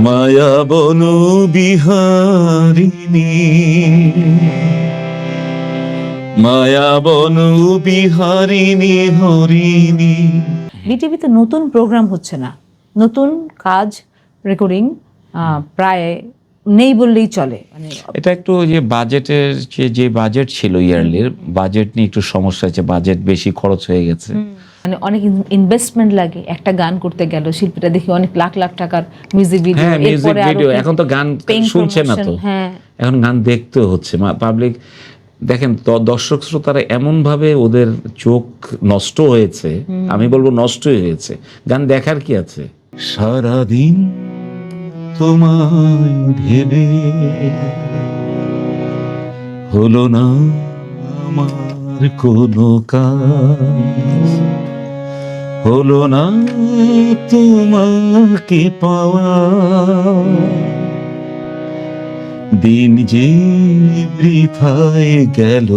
মায়া বন বিহারিণী, মায়া বন বিহারিণী হরিণী। বিটিভিতে নতুন প্রোগ্রাম হচ্ছে না, নতুন কাজ রেকর্ডিং প্রায় নেই বললেই চলে। মানে এটা একটু যে বাজেটের যে বাজেট ছিল ইয়ারলির, বাজেট নিয়ে একটু সমস্যা আছে, বাজেট বেশি খরচ হয়ে গেছে। মানে অনেক ইনভেস্টমেন্ট লাগে একটা গান করতে গেল, শিল্পীরা দেখি অনেক লাখ লাখ টাকার মিউজিক ভিডিও, হ্যাঁ মিউজিক ভিডিও, এখন তো গান শুনছে না তো, হ্যাঁ এখন গান দেখতেও হচ্ছে। পাবলিক দেখেন দর্শক শ্রোতারা এমন ভাবে ওদের চোখ নষ্ট হয়েছে, আমি বলবো নষ্টই হয়েছে, গান দেখার কি আছে। সারাদিন তোমায় ভেবে হলো না আমার কোনো কাজ, হলো না তোমাকে পাওয়া, দিন যে বৃথায় গেল।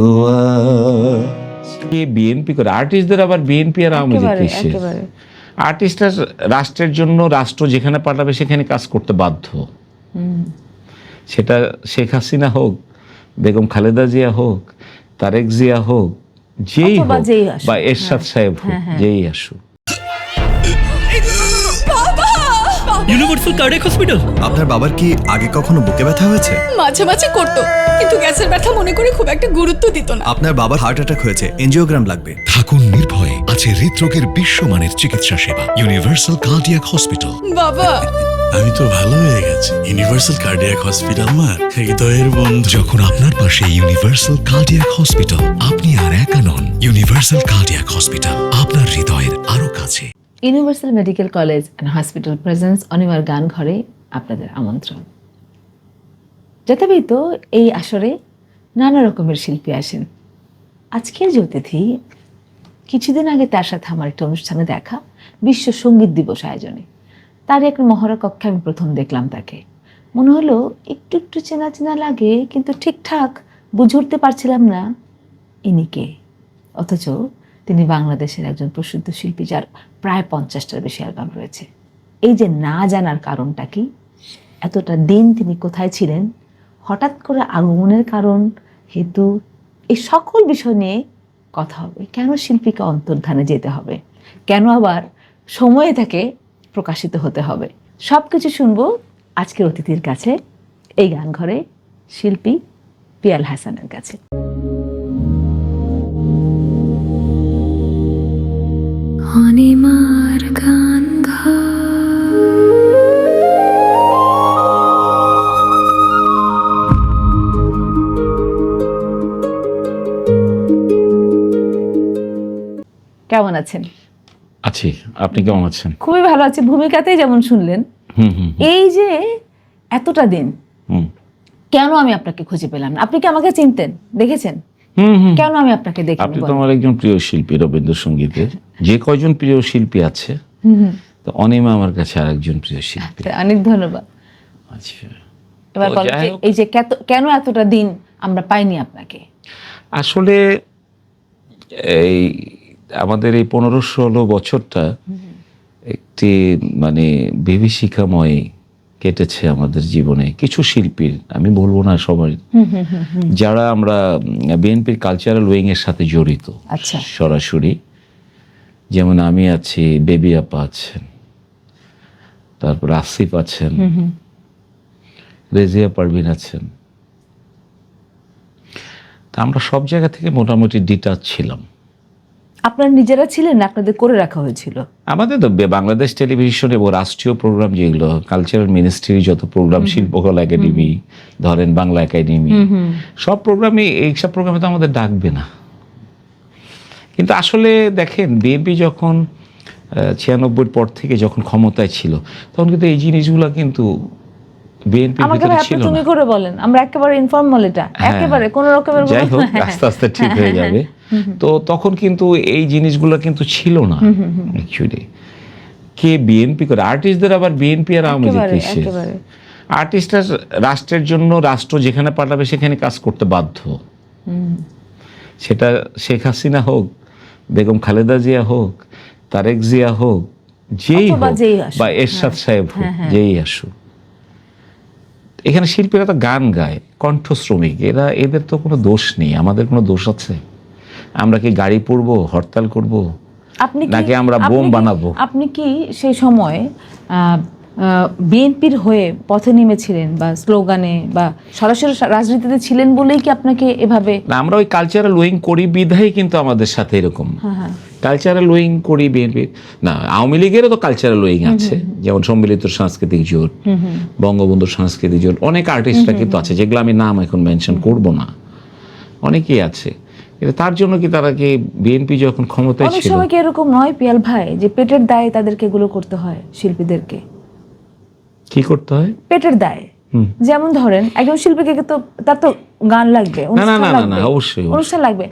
বিএনপি করে আর্টিস্টদের আবার বিএনপি আর আওয়ামী লীগ কিসের? আর্টিস্টরা রাষ্ট্রের জন্য, রাষ্ট্র যেখানে পাঠাবে সেখানে কাজ করতে বাধ্য। সেটা শেখ হাসিনা হোক, বেগম খালেদা জিয়া হোক, তারেক জিয়া হোক, যেই হোক, বা এরশাদ সাহেব হোক, যেই আসুক। Universal cardiac hospital. আপনার বাবার কি আগে কখনো বুকে ব্যথা হয়েছে? মাঝে মাঝে করতো, কিন্তু গ্যাসের ব্যথা মনে করে খুব একটা গুরুত্ব দিত না। আপনার বাবার হার্ট অ্যাটাক হয়েছে, এনজিওগ্রাম লাগবে। থাকুন নির্ভয়ে, আছে হৃদরোগের বিশ্বমানের চিকিৎসা সেবা ইউনিভার্সাল কার্ডিয়াক হসপিটাল। বাবা আমি তো ভালো হয়ে গেছি। ইউনিভার্সাল কার্ডিয়াক হসপিটাল আমার হৃদয়ের বন্ধু। যখন আপনার পাশে ইউনিভার্সাল কার্ডিয়াক হসপিটাল, আপনি আর একা নন। ইউনিভার্সাল কার্ডিয়াক হসপিটাল, আপনার হৃদয়ের আরো কাছে। Universal medical college and hospital presence অনিমার গান ঘরে আপনাদের আমন্ত্রণ। যথাবিহিত এই আসরে নানা রকমের শিল্পী আসেন। আজকের যে অতিথি, কিছুদিন আগে তার সাথে আমার একটা অনুষ্ঠানে দেখা, বিশ্ব সঙ্গীত দিবস আয়োজনে। তারই একটা মহড়া কক্ষে আমি প্রথম দেখলাম তাকে। মনে হলো একটু একটু চেনা চেনা লাগে, কিন্তু ঠিকঠাক বুঝে উঠতে পারছিলাম না ইনি কে। অথচ তিনি বাংলাদেশের একজন প্রসিদ্ধ শিল্পী, যার প্রায় 50টার বেশি অ্যালবাম রয়েছে। এই যে না জানার কারণটা কি, এতটা দিন তিনি কোথায় ছিলেন, হঠাৎ করে আগমনের কারণ, হেতু, এই সকল বিষয় নিয়ে কথা হবে। কেন শিল্পীকে অন্তর্ধানে যেতে হবে, কেন আবার সময়ে তাকে প্রকাশিত হতে হবে, সব কিছু শুনবো আজকের অতিথির কাছে, এই গান ঘরে শিল্পী পিয়াল হাসানের কাছে। অনিমার গান কেমন আছেন? আছি, আপনি কেমন আছেন? খুবই ভালো আছি। ভূমিকাতেই যেমন শুনলেন, এই যে এতটা দিন কেন আমি আপনাকে খুঁজে পেলাম না? আপনি কি আমাকে চিনতেন, দেখেছেন? কেন আমি আপনাকে দেখি? আপনি তো আমার একজন প্রিয় শিল্পী রবীন্দ্রসঙ্গীতের। যে কয়জন প্রিয় শিল্পী আছে, তো অনিমা আমার কাছে আরেকজন প্রিয় শিল্পী। অনেক ধন্যবাদ। আচ্ছা, এবার বলেন এই যে কেন এতটা দিন আমরা পাইনি আপনাকে? আসলে এই আমাদের এই 15-16 বছরটা একটি মানে বিভীষিকাময় কেটেছে আমাদের জীবনে। কিছু শিল্পীর, আমি বলবো না সবাই, যারা আমরা বিএনপির কালচারাল উইং এর সাথে জড়িত সরাসরি, যেমন আমি আছি, বেবি আপা আছেন, তারপর আসিফ আছেন, রেজিয়া পারভিন আছেন। তা আমরা সব জায়গা থেকে মোটামুটি ডিটাচ ছিলাম। আপনারা নিজেরা ছিলেন, আপনাদের করে রাখা হয়েছিল? আমাদের তো বাংলাদেশ টেলিভিশন এবং রাষ্ট্রীয় প্রোগ্রাম যেগুলো, কালচারাল মিনিস্ট্রির যত প্রোগ্রাম, শিল্পকলা একাডেমি, ধরেন বাংলা একাডেমি, সব প্রোগ্রামে, এইসব প্রোগ্রামে তো আমাদের ডাকবে না। কিন্তু আসলে দেখেন, বিএনপি যখন 96-র পর থেকে যখন ক্ষমতায় ছিল, তখন কিন্তু এই জিনিসগুলো কিন্তু বিএনপির ভিতরে ছিল না। তুমি করে বলেন, আমরা একেবারে ইনফর্মাল, এটা একেবারে কোন রকমের, যাই হোক আস্তে আস্তে ঠিক হয়ে যাবে। তো তখন কিন্তু এই জিনিসগুলো কিন্তু ছিল না অ্যাকচুয়ালি। কে বিএনপি করে আর্টিস্টদের আবার বিএনপি আর আওয়ামী লীগ কিসের? আর্টিস্টরা রাষ্ট্রের জন্য, রাষ্ট্র যেখানে পাঠাবে সেখানে কাজ করতে বাধ্য। সেটা শেখ হাসিনা হোক, বেগম খালেদা জিয়া হোক, তারেক জিয়া হোক, যেই হোক, বা এরশাদ সাহেব হোক, যেই আসুক। এখানে শিল্পীরা তো গান গায়, কণ্ঠ শ্রমিক, এদের তো কোনো দোষ নেই। আমাদের কোনো দোষ আছে? আমরা কি গাড়ি পুড়বো, হরতাল করব, আপনি নাকি আমরা বোম বানাবো? আপনি কি সেই সময় বিএনপির হয়ে পথে নেমেছিলেন বা স্লোগানে বা সরাসরি রাজনীতিতে ছিলেন বলেই কি আপনাকে এভাবে? না, আমরা ওই কালচারাল উইং করি বিধায় কিন্তু আমাদের সাথে এরকম। হ্যাঁ। কালচারাল উইং করি বিএনপি না, আওয়ামী লীগেরও তো কালচারাল উইং আছে, যেমন সম্মিলিত সাংস্কৃতিক জোট, বঙ্গবন্ধু সাংস্কৃতিক জোট, অনেক আর্টিস্টরা কিন্তু আছে, যেগুলো আমি নাম এখন মেনশন করব না, অনেকেই আছে। তার জন্য কি তারা কি বিএনপি যখন ক্ষমতায় অনেক ছিল? সময় কি এরকম নয় পিয়াল ভাই যে পেটের দায়ে তাদেরকে এগুলো করতে হয়? শিল্পীদেরকে কি করতে হয়? পেটের দায়ে। যেমন ধরেন একজন শিল্পীকে তো তার তো গান লাগবে, না, অবশ্যই অনুষ্ঠান লাগবে।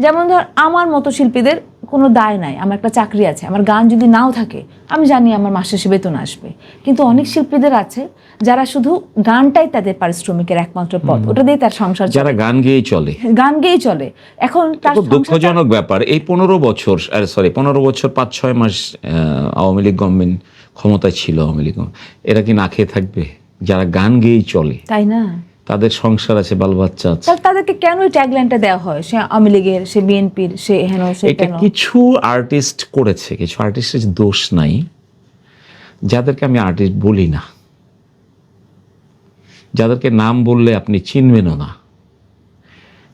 যেমন ধর আমার মতো শিল্পীদের কোনো দায় নাই, আমার একটা চাকরি আছে, আমার গান যদি নাও থাকে আমি জানি আমার মাস শেষে বেতন আসবে। কিন্তু অনেক শিল্পীদের আছে যারা শুধু গানটাই তাদের পারিশ্রমিকের একমাত্র পথ, ওটা দিয়ে তার সংসার যারা গান গেয়েই চলে, গান গেয়েই চলে। এখন তার খুব দুঃখজনক ব্যাপার, এই 15 বছর 5-6 মাস আওয়ামী লীগ গভর্নমেন্ট ক্ষমতায় ছিল, আওয়ামী লীগ এরা কি না খেয়ে থাকবে? যারা গান গেয়েই চলে, তাই না? তাদের সংসার আছে, বাল বাচ্চা আছে। তাহলে তাদেরকে কেন এই ট্যাগলাইনটা দেওয়া হয়? সে আওয়ামী লীগের, সে বিএনপির, সে হেন, সে এটা কেন? কিছু আর্টিস্ট করেছে, কিছু আর্টিস্টের দোষ নাই, যাদেরকে আমি আর্টিস্ট বলি না, যাদেরকে নাম বললে আপনি চিনবেনও না,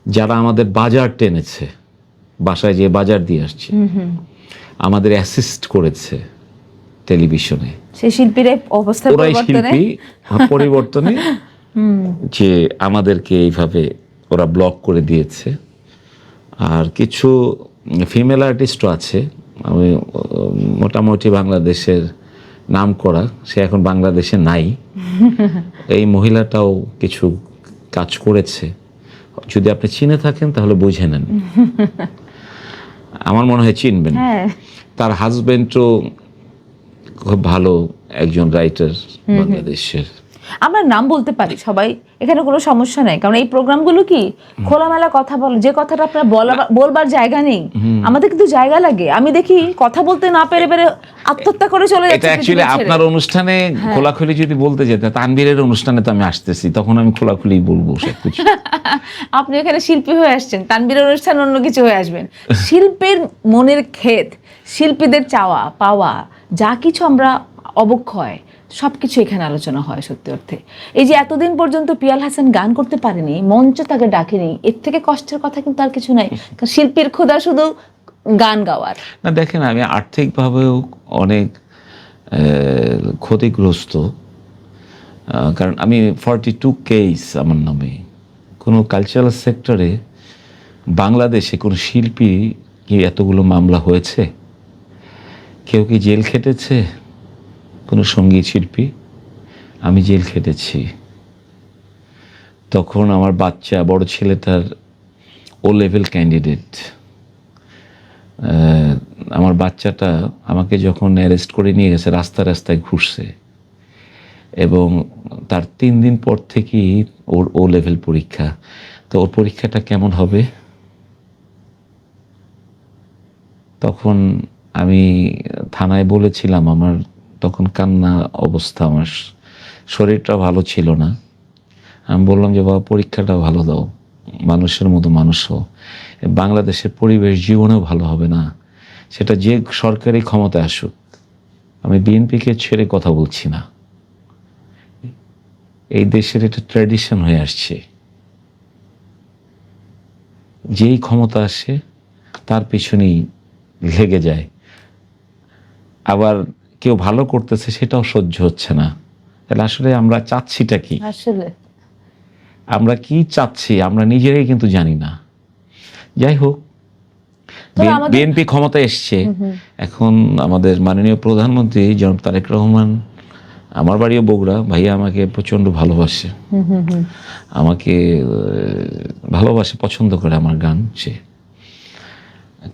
যারা আমাদের বাজার টেনেছে, বাসায় যে বাজার দিয়ে আসছে, আমাদের অ্যাসিস্ট করেছে টেলিভিশনে, সেই শিল্পীর অবস্থা ওরাই শিল্পী পরিবর্তনে যে আমাদেরকে এইভাবে ওরা ব্লক করে দিয়েছে। আর কিছু ফিমেল আর্টিস্টও আছে, আমি মোটামুটি বাংলাদেশের নাম করা, সে এখন বাংলাদেশে নাই, এই মহিলাটাও কিছু কাজ করেছে, যদি আপনি চিনে থাকেন তাহলে বুঝে নেন, আমার মনে হয় চিনবেন। তার হাজবেন্ডও খুব ভালো একজন রাইটার বাংলাদেশের। আমরা নাম বলতে পারি সবাই, এখানে কোনো সমস্যা নাই, কারণ এই প্রোগ্রামগুলো কি খোলামেলা কথা বলে, যে কথাটা আপনার বলবার জায়গা নেই, আমাদের কিন্তু জায়গা লাগে। আমি দেখি কথা বলতে না পেরে আত্মহত্যা করে চলে যাচ্ছে। এটা অ্যাকচুয়ালি আপনার অনুষ্ঠানে খোলাখুলি যদি বলতে যেতে, তানভীরের অনুষ্ঠানে তো আমি আসতেছি, তখন আমি খোলাখুলি বলবো সবকিছু। আপনি এখানে শিল্পী হয়ে আসছেন, তানভীরের অনুষ্ঠান অন্য কিছু হয়ে আসবেন। শিল্পের মনের ক্ষেত, শিল্পীদের চাওয়া পাওয়া, যা কিছু আমরা অবক্ষয়, সবকিছু এখানে আলোচনা হয় সত্যি অর্থে। এই যে এতদিন পর্যন্ত পিয়াল হাসান গান করতে পারেনি, মঞ্চ তাকে ডাকেনি, এর থেকে কষ্টের কথা কিন্তু আর কিছু নাই। শিল্পীর ক্ষুধা শুধু গান গাওয়ার না। দেখেন, আমি আর্থিকভাবেও অনেক ক্ষতিগ্রস্ত, কারণ আমি 42 কেস আমার নামে। কোনো কালচারাল সেক্টরে বাংলাদেশে কোনো শিল্পী কি এতগুলো মামলা হয়েছে? কেউ কি জেল খেটেছে? কোনো সঙ্গীত শিল্পী? আমি জেল খেটেছি। তখন আমার বাচ্চা, বড় ছেলেটার ও লেভেল ক্যান্ডিডেট, আমার বাচ্চাটা আমাকে যখন অ্যারেস্ট করে নিয়ে গেছে, রাস্তায় ঘুরছে, এবং তার 3 দিন পর থেকেই ওর ও লেভেল পরীক্ষা। তো ওর পরীক্ষাটা কেমন হবে? তখন আমি থানায় বলেছিলাম, আমার তখন কান্না অবস্থা, আমার শরীরটা ভালো ছিল না। আমি বললাম যে বাবা, পরীক্ষাটা ভালো দাও, মানুষের মতো মানুষ হও। বাংলাদেশের পরিবেশ জীবনেও ভালো হবে না, সেটা যে সরকারি ক্ষমতায় আসুক। আমি বিএনপিকে ছেড়ে কথা বলছি না, এই দেশের এটা ট্র্যাডিশন হয়ে আসছে, যেই ক্ষমতা আসে তার পিছনেই লেগে যায়। আবার কেউ ভালো করতেছে, সেটাও সহ্য হচ্ছে না। তাহলে আসলে আমরা চাচ্ছিটা কি? আসলে আমরা কি চাচ্ছি আমরা নিজেরাই কিন্তু জানি না। যাই হোক, বিএনপি ক্ষমতায় এসছে, এখন আমাদের মাননীয় প্রধানমন্ত্রী জনাব তারেক রহমান, আমার বাড়িও বগুড়া, ভাইয়া আমাকে প্রচন্ড ভালোবাসে, আমাকে ভালোবাসে, পছন্দ করে আমার গান। সে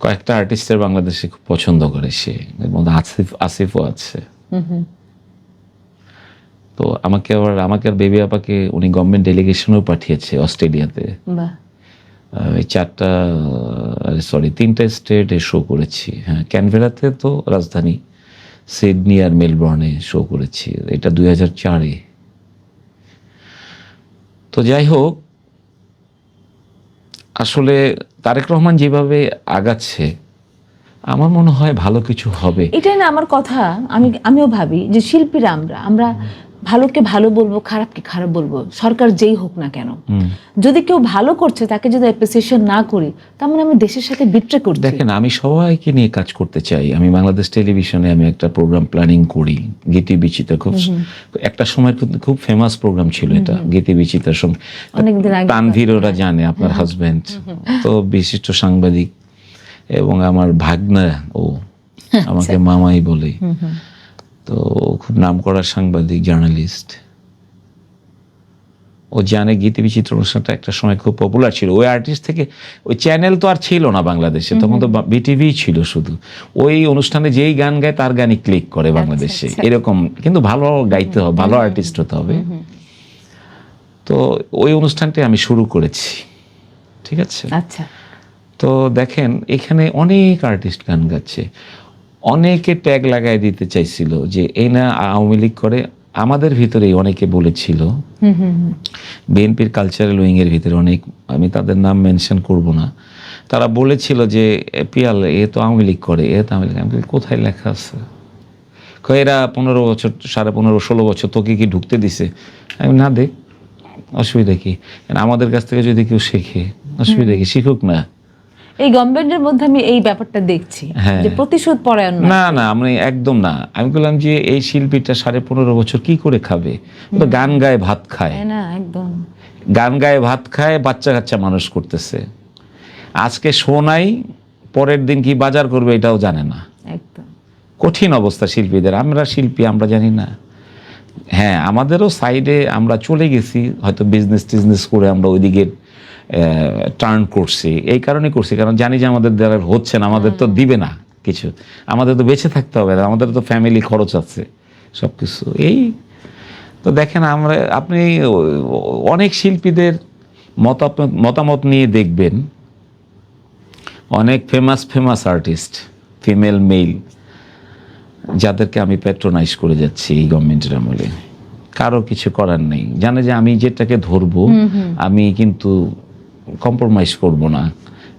কয়েকটা আর্টিস্টের বাংলাদেশে খুব পছন্দ করে, সে এর মধ্যে আসিফও আছে। তো আমাকে আর বেবি আপাকে উনি গভর্নমেন্ট ডেলিগেশনও পাঠিয়েছে অস্ট্রেলিয়াতে। এই 3টা স্টেটে শো করেছি। হ্যাঁ, ক্যানবেরাতে তো, রাজধানী সিডনি আর মেলবোর্নে শো করেছি। এটা 2004-এ। তো যাই হোক, আসলে তারেক রহমান যেভাবে আগাচ্ছে আমার মনে হয় ভালো কিছু হবে। এটাই না আমার কথা। আমিও ভাবি যে শিল্পীরা আমরা ভালোকে ভালো বলবো, খারাপকে খারাপ বলবো, সরকার যেই হোক না কেন। যদি কেউ ভালো করছে তাকে যদি অ্যাপ্রিসিয়েশন না করি, তার মানে আমি দেশের সাথে বিট্রে করছি। দেখেন, আমি সবাইকে নিয়ে কাজ করতে চাই। আমি বাংলাদেশ টেলিভিশনে আমি একটা প্রোগ্রাম প্ল্যানিং করি, গীতি বিচিত্র। একটা সময় খুব ফেমাস প্রোগ্রাম ছিল এটা, গীতি বিচিত্রার সঙ্গে অনেকদিন আগে তানভীর ওরা জানে, আপনার হাজবেন্ড তো বিশিষ্ট সাংবাদিক, এবং আমার ভাগনা ও আমাকে মামাই বলে, তো খুব নামকরা সাংবাদিক, জার্নালিস্ট। ও জানে গীতি বিচিত্র অনুষ্ঠানটা একটা সময় খুব পপুলার ছিল। ওই আর্টিস্ট থেকে, ওই চ্যানেল তো আর ছিল না বাংলাদেশে, তখন তো বিটিভি ছিল শুধু। ওই অনুষ্ঠানে যেই গান গায় তার গানই ক্লিক করে বাংলাদেশে, এরকম। কিন্তু ভালো গাইতে হবে, ভালো আর্টিস্ট হতে হবে। তো ওই অনুষ্ঠানটি আমি শুরু করেছি, ঠিক আছে। আচ্ছা, তো দেখেন এখানে অনেক আর্টিস্ট গান গাচ্ছে। অনেকে ট্যাগ লাগাই দিতে চাইছিল যে এই না আওয়ামী লীগ করে। আমাদের ভিতরেই অনেকে বলেছিল, বিএনপির কালচারাল উইং এর ভিতরে অনেক, আমি তাদের নাম মেনশন করব না, তারা বলেছিল যে পিয়াল এ তো আওয়ামী লীগ করে, এ তো আওয়ামী লীগ। আমি বলি, কোথায় লেখা আছে? এরা 15 বছর, 15.5, 16 বছর তোকে কি ঢুকতে দিছে? আমি না, দেখ, অসুবিধা কি? আমাদের কাছ থেকে যদি কেউ শেখে, অসুবিধা কি? শিখুক না। এই গভর্নমেন্টের মধ্যে আমি এই ব্যাপারটা দেখছি যে প্রতিশোধ পরায়ণ না না, আমি একদম না। আমি বললাম যে এই শিল্পীটা 15.5 বছর কি করে খাবে? ও তো গান গায়ে ভাত খায়, না, একদম গান গায়ে ভাত খায়, বাচ্চা কাচ্চা মানুষ করতেছে। আজকে শোনাই, পরের দিন কি বাজার করবে এটাও জানে না। একদম কঠিন অবস্থা শিল্পীদের। আমরা শিল্পী, আমরা জানি না। হ্যাঁ, আমাদেরও সাইডে আমরা চলে গেছি, হয়তো বিজনেস করে আমরা ওইদিকে টার্ন করছি। এই কারণে করছি, কারণ জানি যে আমাদের দ্বারা হচ্ছে না, আমাদের তো দিবে না কিছু, আমাদের তো বেঁচে থাকতে হবে, আমাদের তো ফ্যামিলি খরচ আছে, সব কিছু। এই তো দেখেন, আপনি অনেক শিল্পীদের মতামত নিয়ে দেখবেন, অনেক ফেমাস আর্টিস্ট, ফিমেল মেল, যাদেরকে আমি প্যাট্রোনাইজ করে যাচ্ছি এই গভর্নমেন্টের আমলে। কারো কিছু করার নেই, জানে যে আমি যেটাকে ধরবো আমি কিন্তু কম্প্রোমাইজ করব না।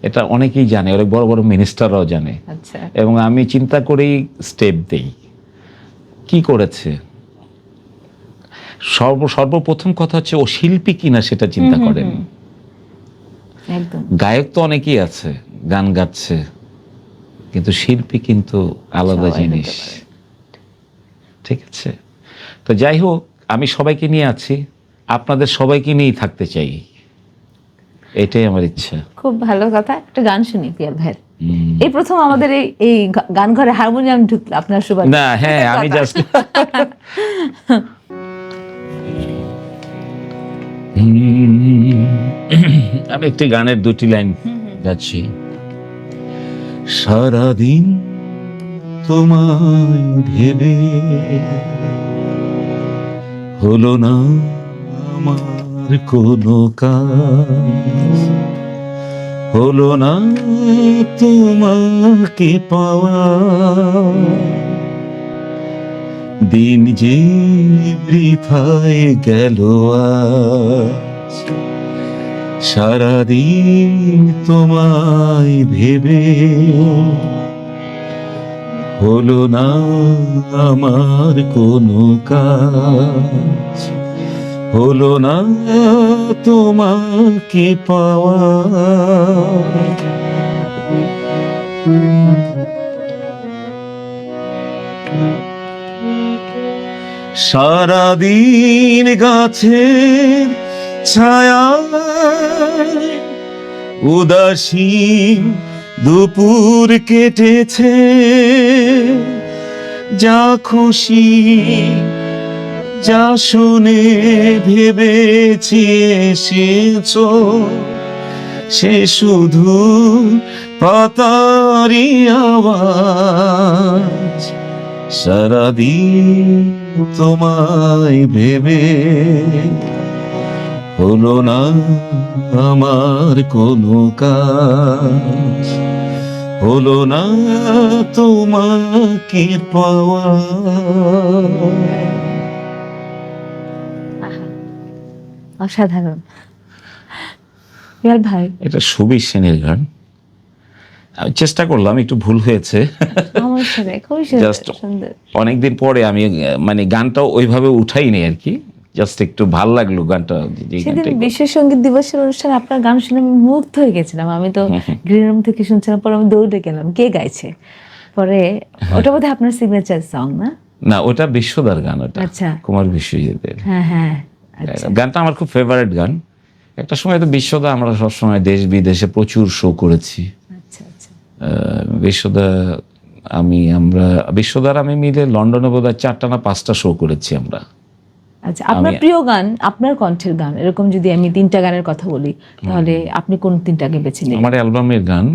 এটা অনেকেই জানে, অনেক বড় বড় মিনিস্টাররাও জানে। আচ্ছা, এবং আমি চিন্তা করেই স্টেপ দেই। কি করেছে? সর্বপ্রথম কথা হচ্ছে ও শিল্পী কিনা সেটা চিন্তা করেন। একদম। গায়ক তো অনেকেই আছে, গান গাচ্ছে, কিন্তু শিল্পী কিন্তু আলাদা জিনিস, ঠিক আছে। তো যাই হোক, আমি সবাইকে নিয়ে আছি, আপনাদের সবাইকে নিয়েই থাকতে চাই, এটাই আমার ইচ্ছা। খুব ভালো কথা। একটা গান শুনি পিয়াল ভাইয়ের। এই প্রথম আমাদের এই গান ঘরে হারমোনিয়াম ঢুকলো আপনার সুবাদে। না, হ্যাঁ, আমি জাস্ট আমি একটি গানের 2টি লাইন গাচ্ছি। সারাদিন তোমায় ভেবে হলো না আমার কোনো কাজ, হলো না তোমাকে পাওয়া, দিন যে বৃথায় গেল আজ, সারাদিন তোমায় ভেবে হলো না আমার কোনো কাজ, হলো না তোমাকে পাওয়া। সারাদিন গাছের ছায়া উদাসীন দুপুর কেটেছে, যা খুশি যা শুনে ভেবেছি এসেছো, সে শুধু পাতারি আওয়াজ, সারাদিন তোমায় ভেবে হলো না আমার কোনো কাজ, হলো না তোমাকে পাওয়া। অসাধারণ। রিয়াল ভাই, এটা সুবীর সেনের গান। আমি চেষ্টা করলাম, একটু ভুল হয়েছে। আমার সাথে খুবই Just সুন্দর। অনেকদিন পরে আমি মানে গানটা ওইভাবে উঠাইনি আর কি, জাস্ট একটু ভাল লাগলো গানটা। যে সেদিন গানটা বিশ্ব সঙ্গীত দিবসের অনুষ্ঠানে আপনার গান শুনে আমি মুগ্ধ হয়ে গেছিলাম। আমি তো গ্রিন রুম থেকে শুনছিলাম, পরে আমি দৌড়ে গেলাম কে গাইছে। পরে ওটা বোধহয় আপনার সিগনেচার সং না? না, ওটা বিশ্বদার গান, ওটা আচ্ছা। কুমার বিশ্বজিতের হ্যাঁ হ্যাঁ, আচ্ছা। গানটা আমার খুব ফেভারিট গান। একটা সময় তো বিশ্বদা, আমরা সবসময় দেশ বিদেশে প্রচুর শো করেছি। আচ্ছা আচ্ছা। বিশ্বদা বিশ্বদার আমি মিলে লন্ডনে বোধহয় 4টা না 5টা শো করেছি আমরা। আচ্ছা, আপনার প্রিয় গান, আপনার কণ্ঠের গান, এরকম যদি আমি 3টা গানের কথা বলি তাহলে আপনি কোন 3টাকে বেছে নেবেন? আমার অ্যালবামের গান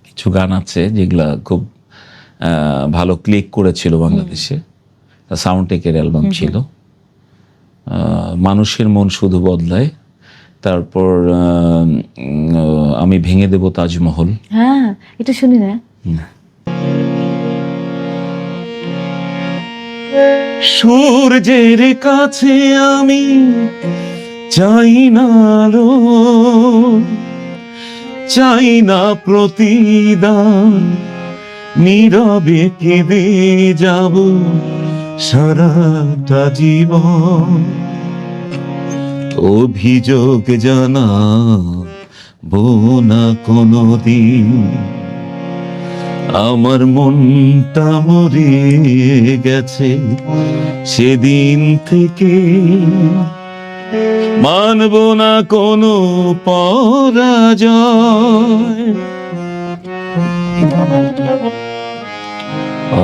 কিছু গান আছে যেগুলা খুব ভালো ক্লিক করেছিল বাংলাদেশে। সাউন্ডটেকের অ্যালবাম ছিল, মানুষের মন শুধু বদলায়, তারপর আমি ভেঙে দেব তাজমহল। হ্যাঁ, এটা শুনি না। সূর্যের কাছে আমি চাই না আলো, চাই না প্রতিদান, নীরবে কেঁদে যাব সারাটা জীবন। অভিযোগ জানাবো না কোনোদিন, আমার মনটা মরে গেছে সেদিন থেকে। মানব না কোনো পরাজয়,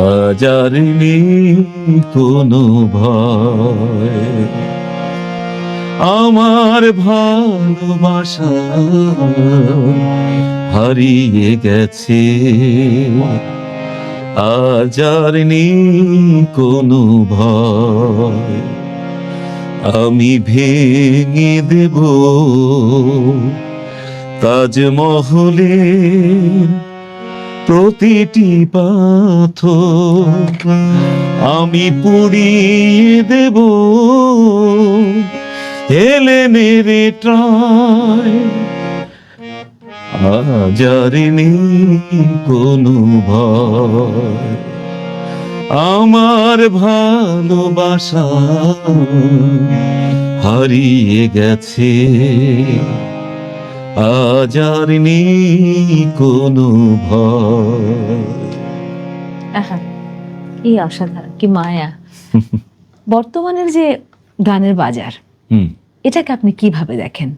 আজ আর নেই কোনো ভয়। আমার ভালোবাসা হারিয়ে গেছে, আজ আর নেই কোনো ভয়। আমি ভেঙে দেব তাজমহলের প্রতিটি পাথর, আমি পুড়িয়ে দেব হেলেনের ট্রয়। আজ আর নেই কোনো ভয়, আমার ভালোবাসা হারিয়ে গেছে, আজ আর নেই কোনো ভয়। আহা, কি অসাধারণ, কি মায়া। বর্তমানের যে গানের বাজার, এটাকে আপনি কিভাবে দেখেন?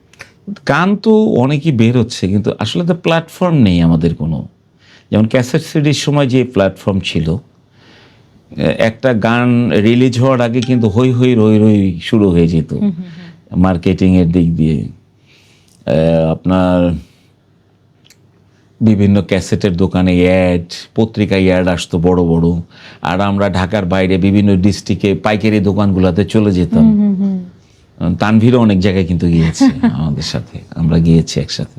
গান তো অনেকই বের হচ্ছে, কিন্তু আসলে তো প্ল্যাটফর্ম নেই আমাদের কোনো। যেমন ক্যাসেট সিডির সময় যে প্ল্যাটফর্ম ছিল, একটা গান রিলিজ হওয়ার আগে কিন্তু হই হই রই রই শুরু হয়ে যেত মার্কেটিং এর দিক দিয়ে। আপনার বিভিন্ন ক্যাসেটের দোকানে অ্যাড, পত্রিকায় অ্যাড আসতো বড় বড়, আর আমরা ঢাকার বাইরে বিভিন্ন ডিস্ট্রিক্টে পাইকারি দোকানগুলোতে চলে যেতাম। তানভীরও অনেক জায়গায় কিন্তু গিয়েছে আমাদের সাথে, আমরা গিয়েছি একসাথে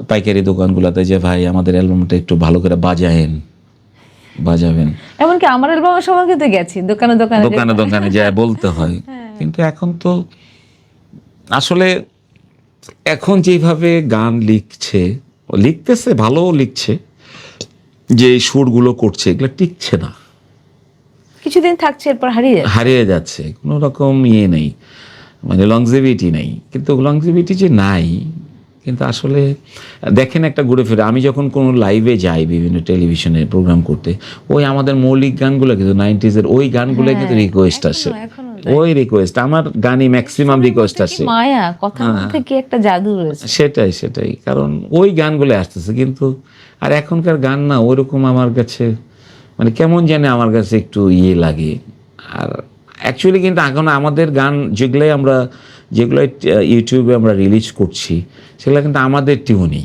পাইকারি দোকানগুলোতে, যে ভাই আমাদের অ্যালবামটা একটু ভালো করে বাজাবেন। এমনকি আমার অ্যালবামের সময় কিন্তু গেছি দোকানে দোকানে দোকানে দোকানে যায় বলতে হয়। কিন্তু এখন তো আসলে এখন যেভাবে গান লিখতেছে ভালো লিখছে, যে সুরগুলো করছে এগুলো টিকছে না, কিছুদিন থাকছে এরপর হারিয়ে যাচ্ছে, কোনো রকম নেই, মানে লংজিভিটি নেই। কিন্তু লংজিভিটি যে নাই, কিন্তু আসলে দেখেন একটা ঘুরে ফিরে, আমি যখন কোনো লাইভে যাই বিভিন্ন টেলিভিশনে প্রোগ্রাম করতে, ওই আমাদের মৌলিক গানগুলো কিন্তু 90s এর ওই গানগুলো কিন্তু রিকোয়েস্ট আসে, ওই রিকোয়েস্ট আমার গানই ম্যাক্সিমাম রিকোয়েস্ট আসে। মায়া, কথা মধ্যে কি একটা জাদু রয়েছে। সেটাই কারণ ওই গানগুলো আসতেছে, কিন্তু আর এখনকার গান না ওইরকম আমার কাছে, মানে কেমন জানে আমার কাছে একটু লাগে। আর অ্যাকচুয়ালি কিন্তু এখন আমাদের গান যেগুলো ইউটিউবে আমরা রিলিজ করছি, সেগুলো কিন্তু আমাদের টিউনই,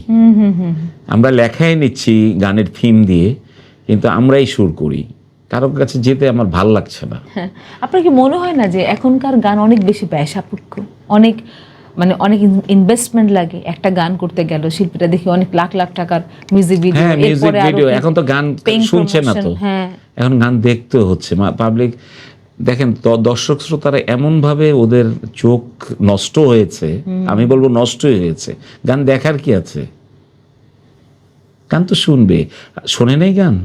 আমরা লেখাই নিচ্ছি গানের থিম দিয়ে, কিন্তু আমরাই সুর করি। কারোর কাছে যেতে আমার ভাল লাগছে না। আপনার কি মনে হয় না যে এখনকার গান অনেক বেশি ব্যয় সাপেক্ষ, অনেক ইনভেস্টমেন্ট লাগে? একটা গান করতে গেল শিল্পীরা দেখি অনেক লাখ লাখ টাকার মিউজিক ভিডিও, এখন তো গান শুনছে না তো, এখন গান দেখতে হচ্ছে। পাবলিক দেখেন দর্শক শ্রোতারা এমনভাবে ওদের চোখ নষ্ট হয়েছে, আমি বলবো নষ্টই হয়েছে। গান দেখার কি আছে? গান তো শুনবে, শোনে নাই গান,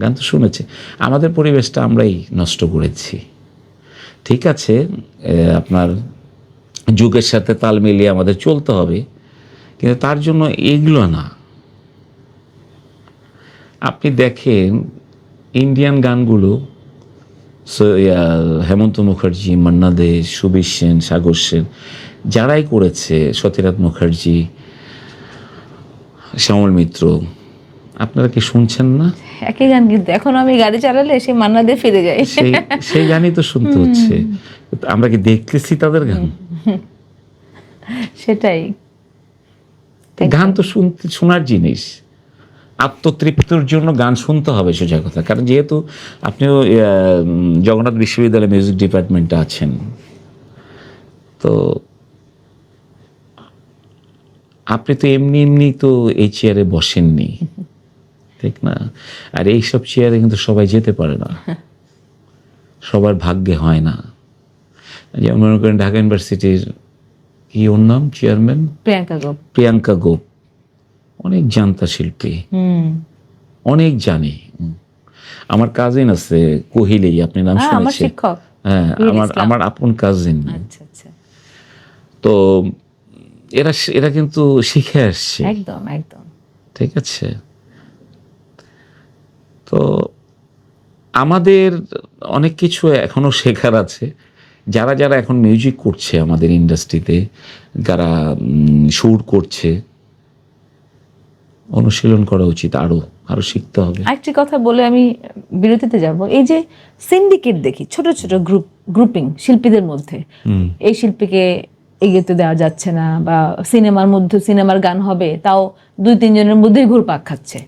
গান তো শুনেছে। আমাদের পরিবেশটা আমরাই নষ্ট করেছি। ঠিক আছে, আপনার যুগের সাথে তাল মিলিয়ে আমাদের চলতে হবে, কিন্তু তার জন্য এইগুলো না। আপনি দেখেন ইন্ডিয়ান গানগুলো, হেমন্ত মুখার্জি, মান্না দে, সুবীর সেন, সাগর সেন, যারাই করেছে, সতীনাথ মুখার্জি, শ্যামল মিত্র, আপনারা কি শুনছেন না? একই গান, কিন্তু এখন আমি গাড়ি চালালে সেই মান্না দিয়ে ফিরে যাই। সেই গানই তো শুনতে হচ্ছে। আমরা কি দেখতেছি তাদের গান? সেটাই। গান তো শোনার জিনিস, আত্মতৃপ্তির জন্য গান শুনতে হবে, সোজা কথা। কারণ যেহেতু আপনিও জগন্নাথ বিশ্ববিদ্যালয়ে মিউজিক ডিপার্টমেন্টে আছেন, তো আপনি তো এমনি এমনি তো এই চেয়ারে বসেননি, ঠিক না? আর এইসব চেয়ারে কিন্তু সবাই যেতে পারে না, সবার ভাগ্যে হয় না। যেমন মনে করেন ঢাকা ইউনিভার্সিটির কি ওর নাম, চেয়ারম্যান প্রিয়াঙ্কা গোপ, অনেক জানতা শিল্পী, অনেক জানি। আমার কাজিন আছে কোহিলি, আপনি নাম শুনেছেন? হ্যাঁ, আমার আপন কাজিন। তো এরা কিন্তু শিখে আসছে, একদম একদম, ঠিক আছে। তো আমাদের অনেক কিছু এখনো শেখার আছে। যারা যারা এখন মিউজিক করছে আমাদের ইন্ডাস্ট্রিতে, যারা সুর করছে, অনুশীলন করা উচিত, আরো শিখতে হবে। আরেকটি কথা বলে আমি বিরতিতে যাব। এই যে সিন্ডিকেট দেখি, ছোট ছোট গ্রুপিং শিল্পীদের মধ্যে, এই শিল্পীকে এগিয়ে দেওয়া যাচ্ছে না, বা সিনেমার গান হবে তাও 2-3 জনের মধ্যেই ঘুরপাক খাচ্ছে।